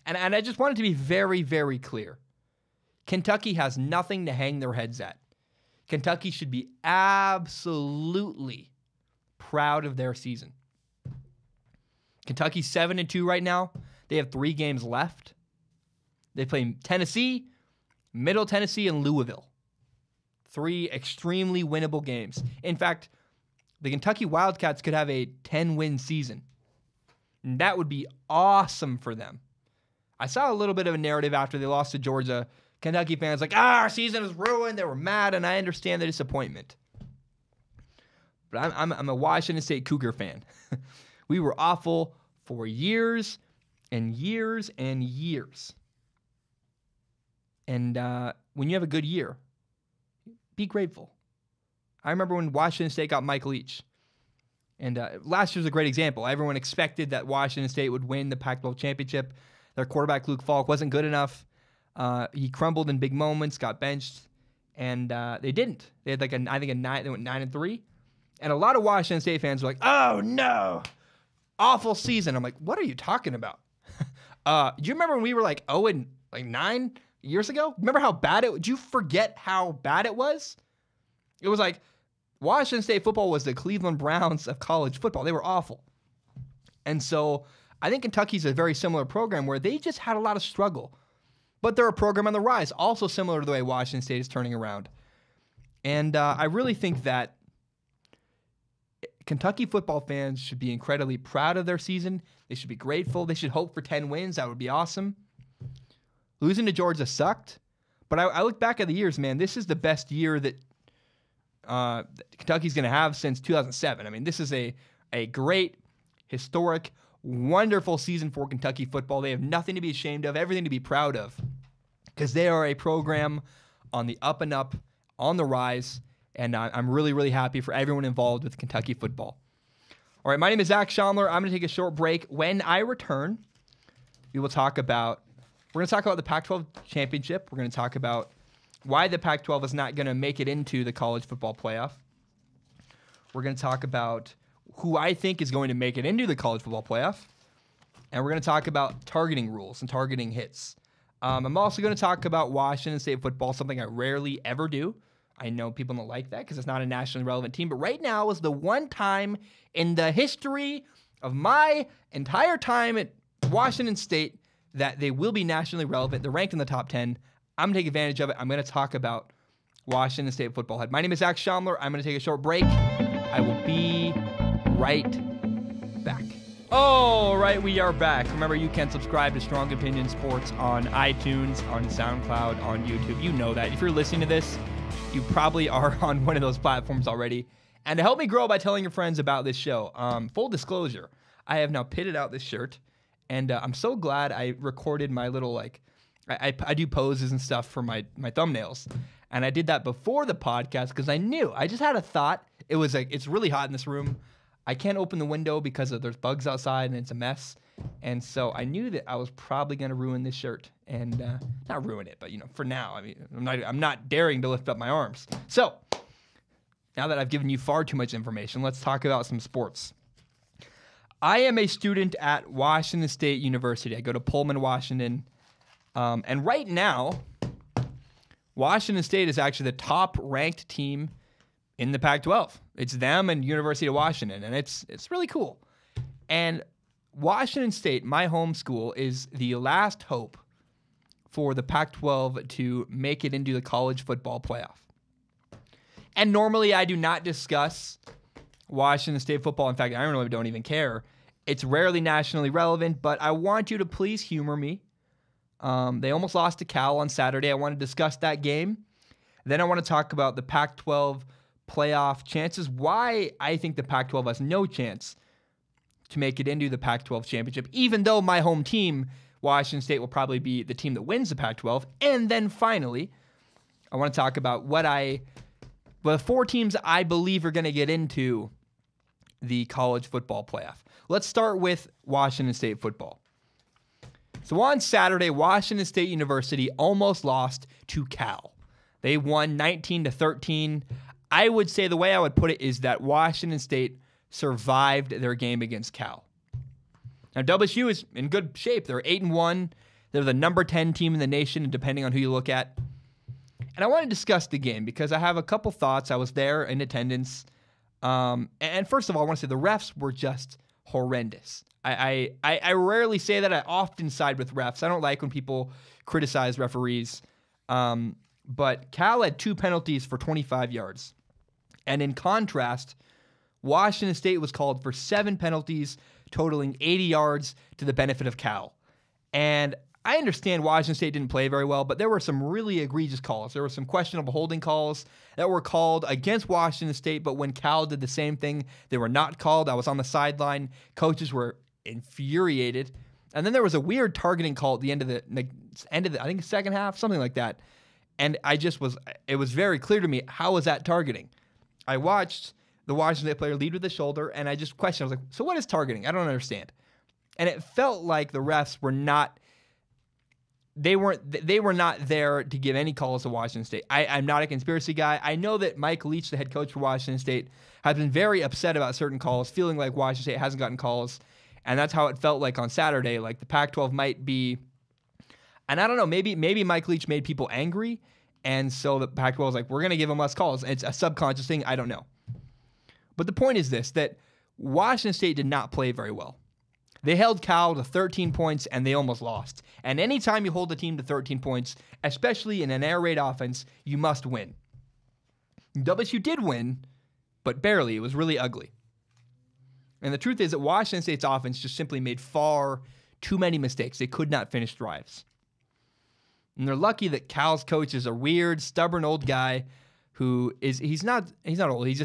And I just wanted to be very, very clear. Kentucky has nothing to hang their heads at. Kentucky should be absolutely proud of their season. Kentucky's 7-2 right now. They have 3 games left. They play Tennessee, Middle Tennessee, and Louisville. 3 extremely winnable games. In fact, the Kentucky Wildcats could have a 10-win season. And that would be awesome for them. I saw a little bit of a narrative after they lost to Georgia. Kentucky fans like, our season is ruined. They were mad, and I understand the disappointment. But I'm a Washington State Cougar fan. We were awful for years and years and years. And when you have a good year, be grateful. I remember when Washington State got Mike Leach. And last year's a great example. Everyone expected that Washington State would win the Pac-12 championship. Their quarterback, Luke Falk, wasn't good enough. He crumbled in big moments, got benched, and they didn't. They had they went 9-3. And a lot of Washington State fans were like, oh no, awful season. I'm like, what are you talking about? Do you remember when we were 9 years ago? Remember how bad it was? Do you forget how bad it was? It was like Washington State football was the Cleveland Browns of college football. They were awful. And so I think Kentucky's a very similar program where they just had a lot of struggle. But they're a program on the rise, also similar to the way Washington State is turning around. And I really think that Kentucky football fans should be incredibly proud of their season. They should be grateful. They should hope for 10 wins. That would be awesome. Losing to Georgia sucked. But I look back at the years, man, this is the best year that Kentucky's going to have since 2007. I mean, this is a great, historic, wonderful season for Kentucky football. They have nothing to be ashamed of, everything to be proud of, because they are a program on the up and up, on the rise, and I'm really, really happy for everyone involved with Kentucky football. All right, my name is Zach Schomler. I'm going to take a short break. When I return, we're going to talk about the Pac-12 championship. We're going to talk about why the Pac-12 is not going to make it into the college football playoff. We're going to talk about who I think is going to make it into the college football playoff. And we're going to talk about targeting rules and targeting hits. I'm also going to talk about Washington State football, something I rarely ever do. I know people don't like that because it's not a nationally relevant team. But right now is the one time in the history of my entire time at Washington State that they will be nationally relevant. They're ranked in the top 10. I'm going to take advantage of it. I'm going to talk about Washington State football. My name is Zach Schomler. I'm going to take a short break. I will be right back. All right, we are back. Remember, you can subscribe to Strong Opinion Sports on iTunes, on SoundCloud, on YouTube. You know that. If you're listening to this, you probably are on one of those platforms already. And to help me grow by telling your friends about this show, full disclosure, I have now pitted out this shirt, and I'm so glad I recorded my little, I do poses and stuff for my thumbnails. And I did that before the podcast because I just had a thought. It was it's really hot in this room. I can't open the window because there's bugs outside and it's a mess. And so I knew that I was probably going to ruin this shirt. And not ruin it, but for now, I mean, I'm not daring to lift up my arms. So now that I've given you far too much information, let's talk about some sports. I am a student at Washington State University. I go to Pullman, Washington. And right now, Washington State is actually the top-ranked team in the Pac-12. It's them and University of Washington, and it's really cool. And Washington State, my home school, is the last hope for the Pac-12 to make it into the college football playoff. And normally I do not discuss Washington State football. In fact, I really don't even care. It's rarely nationally relevant, but I want you to please humor me. They almost lost to Cal on Saturday. I want to discuss that game. Then I want to talk about the Pac-12 playoff chances, why I think the Pac-12 has no chance to make it into the Pac-12 championship, even though my home team, Washington State, will probably be the team that wins the Pac-12. And then finally, I want to talk about the 4 teams I believe are going to get into the college football playoff. Let's start with Washington State football. So on Saturday, Washington State University almost lost to Cal. They won 19-13. I would say the way I would put it is that Washington State survived their game against Cal. Now, WSU is in good shape. They're 8-1. They're the number 10 team in the nation, depending on who you look at. And I want to discuss the game because I have a couple thoughts. I was there in attendance. And first of all, I want to say the refs were just horrendous. I rarely say that. I often side with refs. I don't like when people criticize referees. But Cal had 2 penalties for 25 yards. And in contrast, Washington State was called for 7 penalties, totaling 80 yards to the benefit of Cal. And I understand Washington State didn't play very well, but there were some really egregious calls. There were some questionable holding calls that were called against Washington State, but when Cal did the same thing, they were not called. I was on the sideline. Coaches were infuriated. And then there was a weird targeting call at the end of the I think second half, something like that. And it was very clear to me, how was that targeting? I watched the Washington State player lead with the shoulder, and I just questioned. I was like, so what is targeting? I don't understand. And it felt like the refs were not, they were not there to give any calls to Washington State. I'm not a conspiracy guy. I know that Mike Leach, the head coach for Washington State, has been very upset about certain calls, feeling like Washington State hasn't gotten calls. And that's how it felt like on Saturday. Like the Pac-12 might be, and I don't know, maybe Mike Leach made people angry. And so the Pac-12 was like, we're going to give them less calls. It's a subconscious thing. I don't know. But the point is this, that Washington State did not play very well. They held Cal to 13 points, and they almost lost. And anytime you hold a team to 13 points, especially in an air raid offense, you must win. WSU did win, but barely. It was really ugly. And the truth is that Washington State's offense just simply made far too many mistakes. They could not finish drives. And they're lucky that Cal's coach is a weird, stubborn old guy who is, he's not old. He's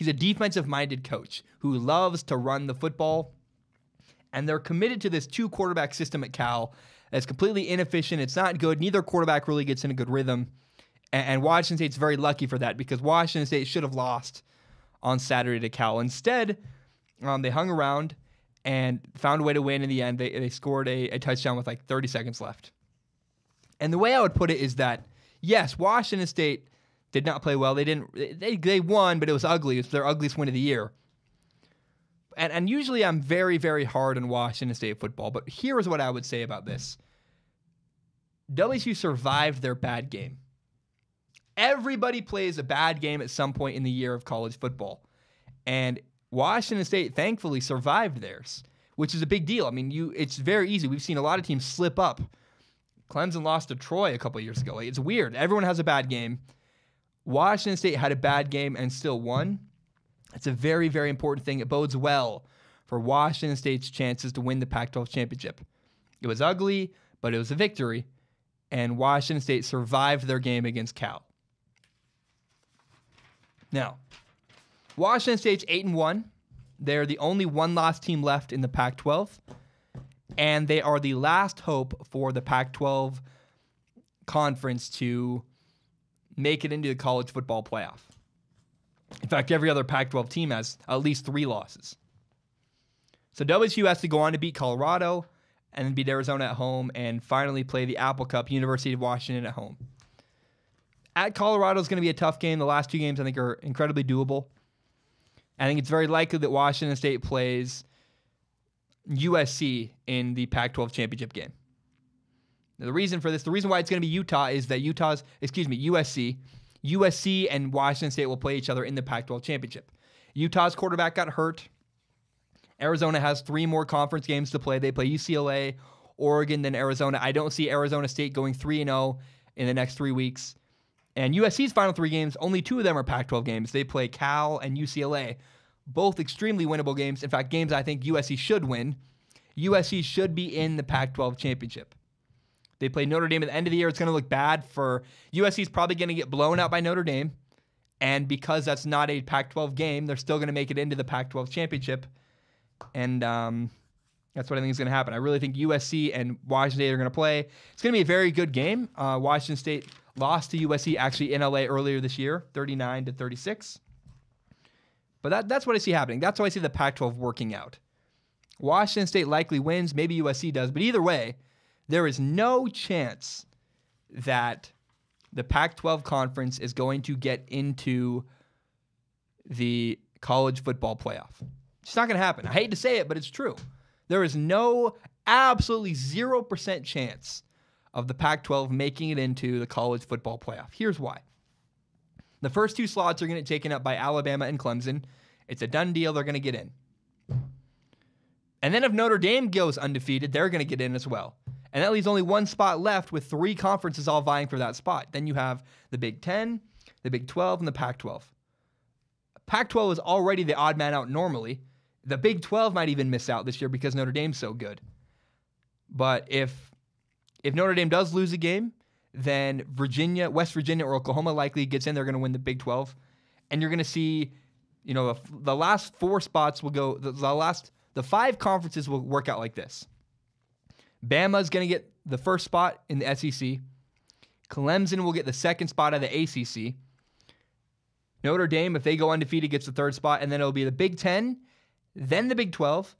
a defensive-minded coach who loves to run the football. And they're committed to this 2-quarterback system at Cal that's completely inefficient. It's not good. Neither quarterback really gets in a good rhythm. And Washington State's very lucky for that because Washington State should have lost on Saturday to Cal. Instead, they hung around and found a way to win in the end. They scored a touchdown with like 30 seconds left. And the way I would put it is that, yes, Washington State did not play well. They won, but it was ugly. It's their ugliest win of the year. And usually I'm very, very hard on Washington State football, but here's what I would say about this. WSU survived their bad game. Everybody plays a bad game at some point in the year of college football. And Washington State thankfully survived theirs, which is a big deal. I mean, it's very easy. We've seen a lot of teams slip up. Clemson lost to Troy a couple of years ago. It's weird. Everyone has a bad game. Washington State had a bad game and still won. It's a very, very important thing. It bodes well for Washington State's chances to win the Pac-12 championship. It was ugly, but it was a victory, and Washington State survived their game against Cal. Now, Washington State's 8-1. They're the only one-loss team left in the Pac-12, and they are the last hope for the Pac-12 conference to make it into the college football playoff. In fact, every other Pac-12 team has at least 3 losses. So WSU has to go on to beat Colorado and then beat Arizona at home and finally play the Apple Cup, University of Washington at home. At Colorado is going to be a tough game. The last 2 games I think are incredibly doable. I think it's very likely that Washington State plays USC in the Pac-12 championship game. Now, the reason why it's going to be Utah is that USC and Washington State will play each other in the Pac-12 championship. Utah's quarterback got hurt. Arizona has 3 more conference games to play. They play UCLA, Oregon, then Arizona. I don't see Arizona State going 3-0 in the next 3 weeks. And USC's final 3 games, only 2 of them are Pac-12 games. They play Cal and UCLA, both extremely winnable games. In fact, games I think USC should win. USC should be in the Pac-12 championship. They play Notre Dame at the end of the year. It's going to look bad for USC's probably going to get blown out by Notre Dame. And because that's not a Pac-12 game, they're still going to make it into the Pac-12 championship. And that's what I think is going to happen. I really think USC and Washington State are going to play. It's going to be a very good game. Washington State lost to USC actually in LA earlier this year, 39-36. But that's what I see happening. That's how I see the Pac-12 working out. Washington State likely wins. Maybe USC does. But either way, there is no chance that the Pac-12 conference is going to get into the college football playoff. It's not going to happen. I hate to say it, but it's true. There is no, absolutely 0% chance of the Pac-12 making it into the college football playoff. Here's why. The first 2 slots are going to get taken up by Alabama and Clemson. It's a done deal. They're going to get in. And then if Notre Dame goes undefeated, they're going to get in as well. And that leaves only 1 spot left with 3 conferences all vying for that spot. Then you have the Big 10, the Big 12, and the Pac-12. Pac-12 is already the odd man out normally. The Big 12 might even miss out this year because Notre Dame's so good. But if Notre Dame does lose a game, then West Virginia, or Oklahoma likely gets in. They're going to win the Big 12. And you're going to see, the last 4 spots will go, the 5 conferences will work out like this. Bama's going to get the first spot in the SEC. Clemson will get the 2nd spot of the ACC. Notre Dame, if they go undefeated, gets the 3rd spot, and then it'll be the Big 10, then the Big 12,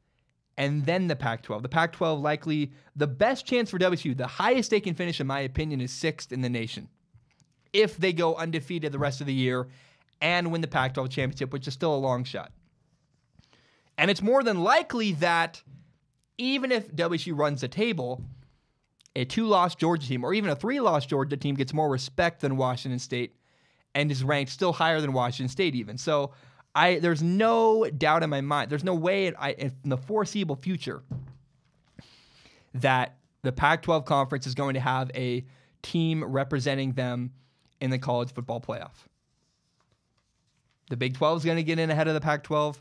and then the Pac-12. The Pac-12 likely the best chance for WSU. The highest they can finish, in my opinion, is 6th in the nation. If they go undefeated the rest of the year and win the Pac-12 championship, which is still a long shot. And it's more than likely that even if WSU runs the table, a 2-loss Georgia team or even a 3-loss Georgia team gets more respect than Washington State and is ranked still higher than Washington State even. So there's no doubt in my mind, there's no way in the foreseeable future that the Pac-12 conference is going to have a team representing them in the college football playoff. The Big 12 is going to get in ahead of the Pac-12.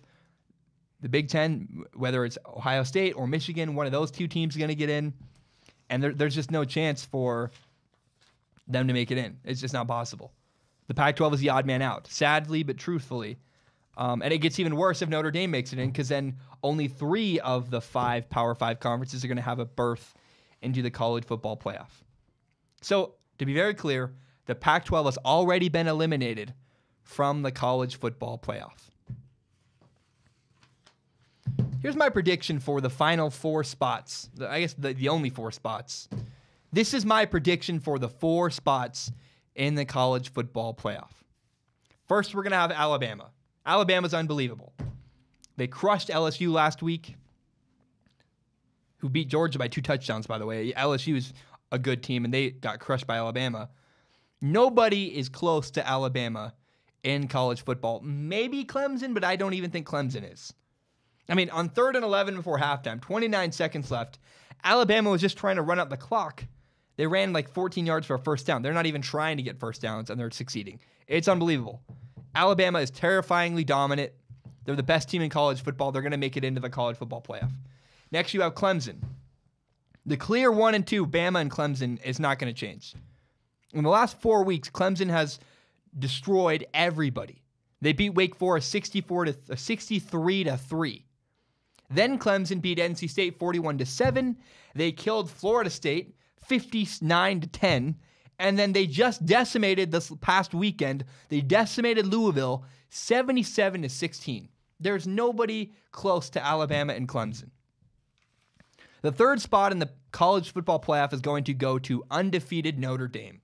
The Big 10, whether it's Ohio State or Michigan, one of those 2 teams is going to get in. And there's just no chance for them to make it in. It's just not possible. The Pac-12 is the odd man out, sadly but truthfully. And it gets even worse if Notre Dame makes it in, because then only 3 of the 5 Power 5 conferences are going to have a berth into the college football playoff. So, to be very clear, the Pac-12 has already been eliminated from the college football playoff. Here's my prediction for the final 4 spots. I guess the only 4 spots. This is my prediction for the 4 spots in the college football playoff. First, we're going to have Alabama. Alabama's unbelievable. They crushed LSU last week, who beat Georgia by 2 touchdowns, by the way. LSU is a good team, and they got crushed by Alabama. Nobody is close to Alabama in college football. Maybe Clemson, but I don't even think Clemson is. I mean, on 3rd and 11 before halftime, 29 seconds left, Alabama was just trying to run out the clock. They ran like 14 yards for a first down. They're not even trying to get first downs, and they're succeeding. It's unbelievable. Alabama is terrifyingly dominant. They're the best team in college football. They're going to make it into the college football playoff. Next, you have Clemson. The clear 1 and 2, Bama and Clemson, is not going to change. In the last 4 weeks, Clemson has destroyed everybody. They beat Wake Forest 63-3. Then Clemson beat NC State 41-7. They killed Florida State 59-10. And then they just decimated this past weekend. They decimated Louisville 77-16. There's nobody close to Alabama and Clemson. The 3rd spot in the college football playoff is going to go to undefeated Notre Dame.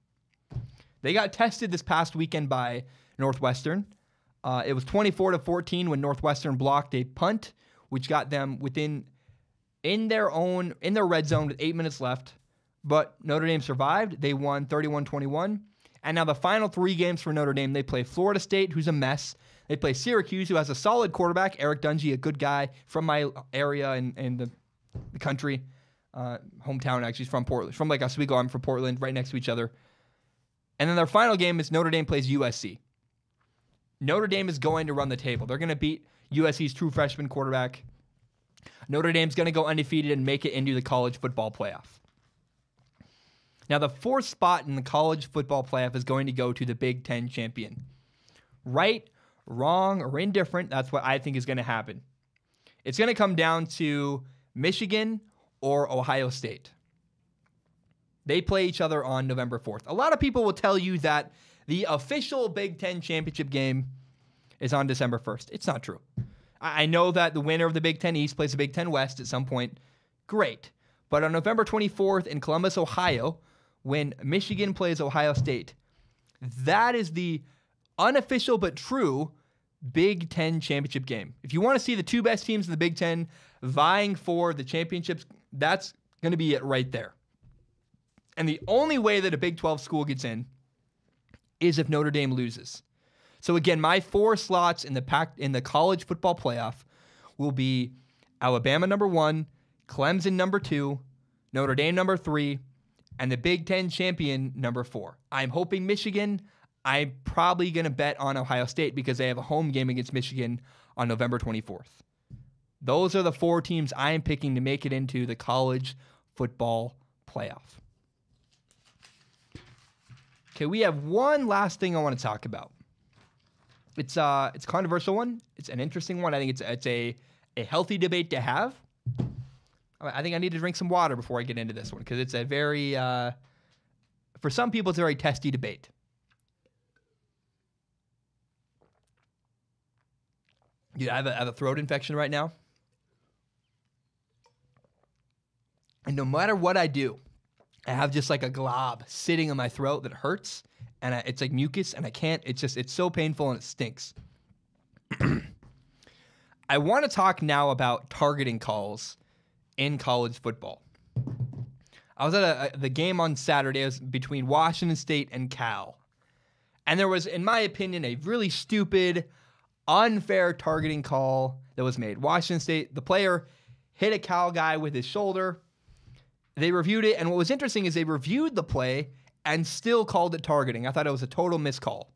They got tested this past weekend by Northwestern. It was 24-14 when Northwestern blocked a punt, which got them in their red zone with 8 minutes left. But Notre Dame survived. They won 31-21. And now the final 3 games for Notre Dame, they play Florida State, who's a mess. They play Syracuse, who has a solid quarterback, Eric Dungey, a good guy from my area and the country. Hometown, actually. He's from Portland. From like Oswego, I'm from Portland, right next to each other. And then their final game is Notre Dame plays USC. Notre Dame is going to run the table. They're going to beat USC's true freshman quarterback. Notre Dame's going to go undefeated and make it into the college football playoff. Now, the 4th spot in the college football playoff is going to go to the Big 10 champion. Right, wrong, or indifferent, that's what I think is going to happen. It's going to come down to Michigan or Ohio State. They play each other on November 4th. A lot of people will tell you that the official Big 10 championship game is on December 1st. It's not true. I know that the winner of the Big 10 East plays the Big 10 West at some point. Great. But on November 24th in Columbus, Ohio, when Michigan plays Ohio State, that is the unofficial but true Big 10 championship game. If you want to see the 2 best teams in the Big 10 vying for the championships, that's going to be it right there. And the only way that a Big 12 school gets in is if Notre Dame loses. So again, my 4 slots in the college football playoff will be Alabama number 1, Clemson number 2, Notre Dame number 3, and the Big Ten champion number 4. I'm hoping Michigan. I'm probably going to bet on Ohio State because they have a home game against Michigan on November 24th. Those are the 4 teams I am picking to make it into the college football playoff. Okay, we have one last thing I want to talk about. It's a controversial one. It's an interesting one. I think it's a healthy debate to have. I think I need to drink some water before I get into this one because it's a very, for some people, it's a very testy debate. Dude, I have a throat infection right now. And no matter what I do, I have just like a glob sitting in my throat that hurts. And it's like mucus, and I can't. It's so painful, and it stinks. I want to talk now about targeting calls in college football. I was at the game on Saturday. It was between Washington State and Cal. And there was, in my opinion, a really stupid, unfair targeting call that was made. Washington State, the player hit a Cal guy with his shoulder. They reviewed it, and what was interesting is they reviewed the play and still called it targeting. I thought it was a total miscall.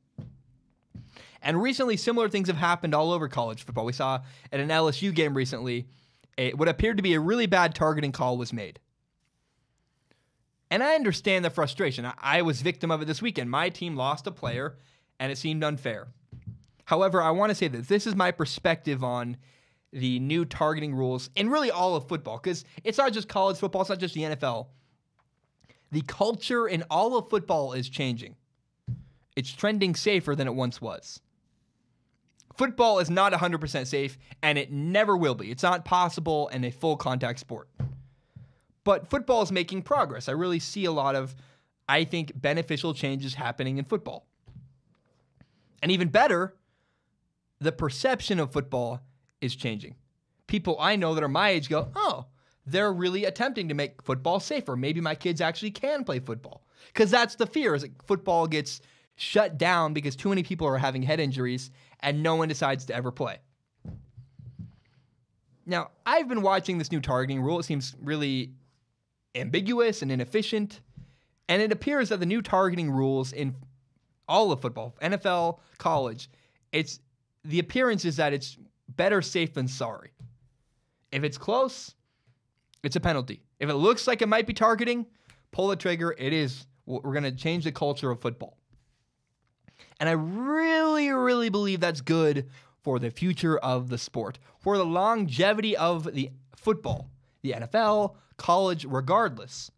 And recently, similar things have happened all over college football. We saw at an LSU game recently, what appeared to be a really bad targeting call was made. And I understand the frustration. I was victim of it this weekend. My team lost a player, and it seemed unfair. However, I want to say that this is my perspective on the new targeting rules in really all of football, because it's not just college football, it's not just the NFL. The culture in all of football is changing. It's trending safer than it once was. Football is not 100% safe, and it never will be. It's not possible in a full contact sport. But football is making progress. I really see a lot of, I think, beneficial changes happening in football. And even better, the perception of football is changing. People I know that are my age go, oh, they're really attempting to make football safer. Maybe my kids actually can play football. Because that's the fear, is that football gets shut down because too many people are having head injuries and no one decides to ever play. Now, I've been watching this new targeting rule. It seems really ambiguous and inefficient. And it appears that the new targeting rules in all of football, NFL, college, the appearance is that it's better safe than sorry. If it's close, it's a penalty. If it looks like it might be targeting, pull the trigger. It is. We're going to change the culture of football. And I really, really believe that's good for the future of the sport, for the longevity of the football, the NFL, college, regardless.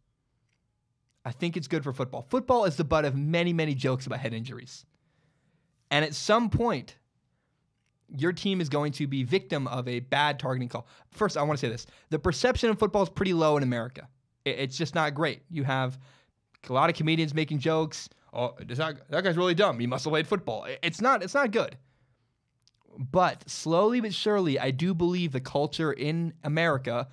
I think it's good for football. Football is the butt of many, many jokes about head injuries. And at some point, your team is going to be victim of a bad targeting call. First, I want to say this. The perception of football is pretty low in America. It's just not great. You have a lot of comedians making jokes. Oh, that guy's really dumb. He must have played football. It's not good. But slowly but surely, I do believe the culture in America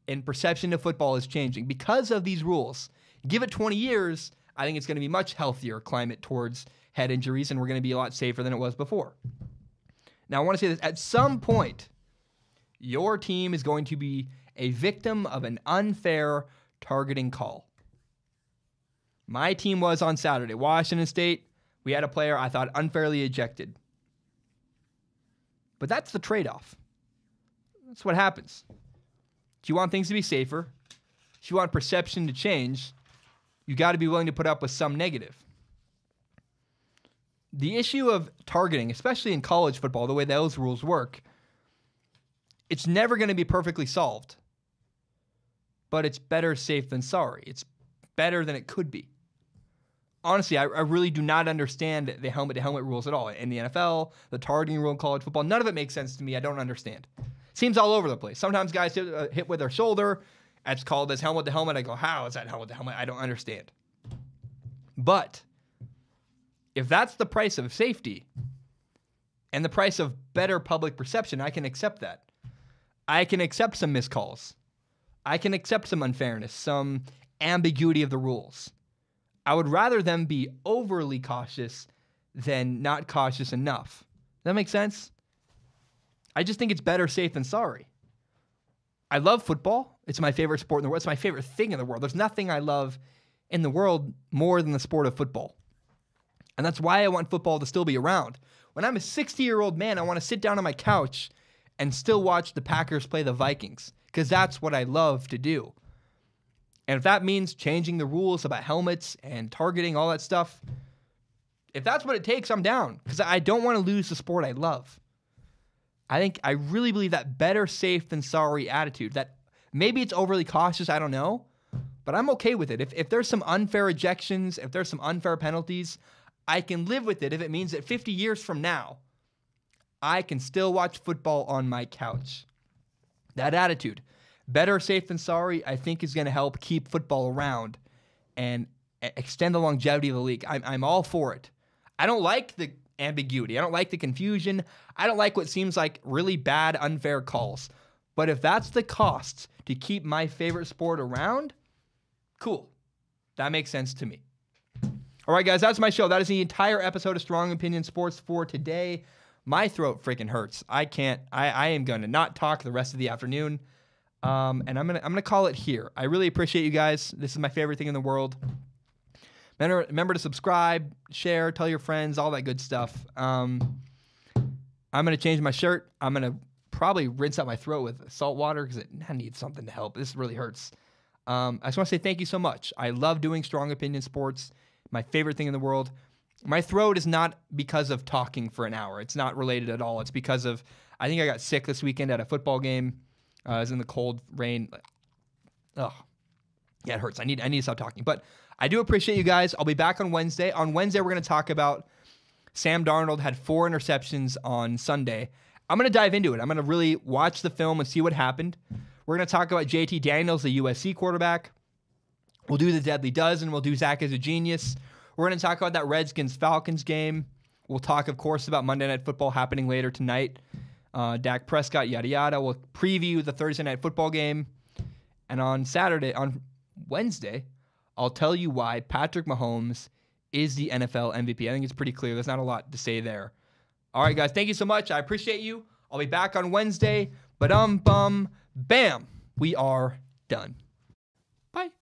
and perception of football is changing because of these rules. Give it 20 years, I think it's going to be much healthier climate towards head injuries, and we're going to be a lot safer than it was before. Now, I want to say this. At some point, your team is going to be a victim of an unfair targeting call. My team was on Saturday. Washington State, we had a player I thought unfairly ejected. But that's the trade-off. That's what happens. If you want things to be safer, if you want perception to change, you got to be willing to put up with some negative. The issue of targeting, especially in college football, the way those rules work, it's never going to be perfectly solved. But it's better safe than sorry. It's better than it could be. Honestly, I really do not understand the helmet-to-helmet rules at all. In the NFL, the targeting rule in college football, none of it makes sense to me. I don't understand. Seems all over the place. Sometimes guys hit with their shoulder. It's called as helmet-to-helmet. I go, how is that helmet-to-helmet? I don't understand. But if that's the price of safety and the price of better public perception, I can accept that. I can accept some miscalls. I can accept some unfairness, some ambiguity of the rules. I would rather them be overly cautious than not cautious enough. Does that make sense? I just think it's better safe than sorry. I love football. It's my favorite sport in the world. It's my favorite thing in the world. There's nothing I love in the world more than the sport of football. And that's why I want football to still be around. When I'm a 60-year-old man, I want to sit down on my couch and still watch the Packers play the Vikings, because that's what I love to do. And if that means changing the rules about helmets and targeting, all that stuff, if that's what it takes, I'm down, because I don't want to lose the sport I love. I really believe that better safe than sorry attitude, that maybe it's overly cautious, I don't know, but I'm okay with it. If there's some unfair ejections, if there's some unfair penalties, I can live with it if it means that 50 years from now, I can still watch football on my couch. That attitude, better safe than sorry, I think is going to help keep football around and extend the longevity of the league. I'm all for it. I don't like the ambiguity. I don't like the confusion. I don't like what seems like really bad, unfair calls. But if that's the cost to keep my favorite sport around, cool. That makes sense to me. All right, guys, that's my show. That is the entire episode of Strong Opinion Sports for today. My throat freaking hurts. I am going to not talk the rest of the afternoon. And I'm gonna call it here. I really appreciate you guys. This is my favorite thing in the world. Remember to subscribe, share, tell your friends, all that good stuff. I'm gonna change my shirt. I'm gonna probably rinse out my throat with salt water because I need something to help. This really hurts. I just want to say thank you so much. I love doing Strong Opinion Sports. My favorite thing in the world. My throat is not because of talking for an hour. It's not related at all. It's because of, I think I got sick this weekend at a football game. I was in the cold rain. Oh, yeah, it hurts. I need to stop talking. But I do appreciate you guys. I'll be back on Wednesday. On Wednesday, we're going to talk about Sam Darnold had 4 interceptions on Sunday. I'm going to dive into it. I'm going to really watch the film and see what happened. We're going to talk about JT Daniels, the USC quarterback. We'll do the Deadly Dozen. We'll do Zach is a Genius. We're going to talk about that Redskins-Falcons game. We'll talk, of course, about Monday Night Football happening later tonight. Dak Prescott, yada, yada. We'll preview the Thursday Night Football game. And on Wednesday, I'll tell you why Patrick Mahomes is the NFL MVP. I think it's pretty clear. There's not a lot to say there. All right, guys. Thank you so much. I appreciate you. I'll be back on Wednesday. Bam. We are done. Bye.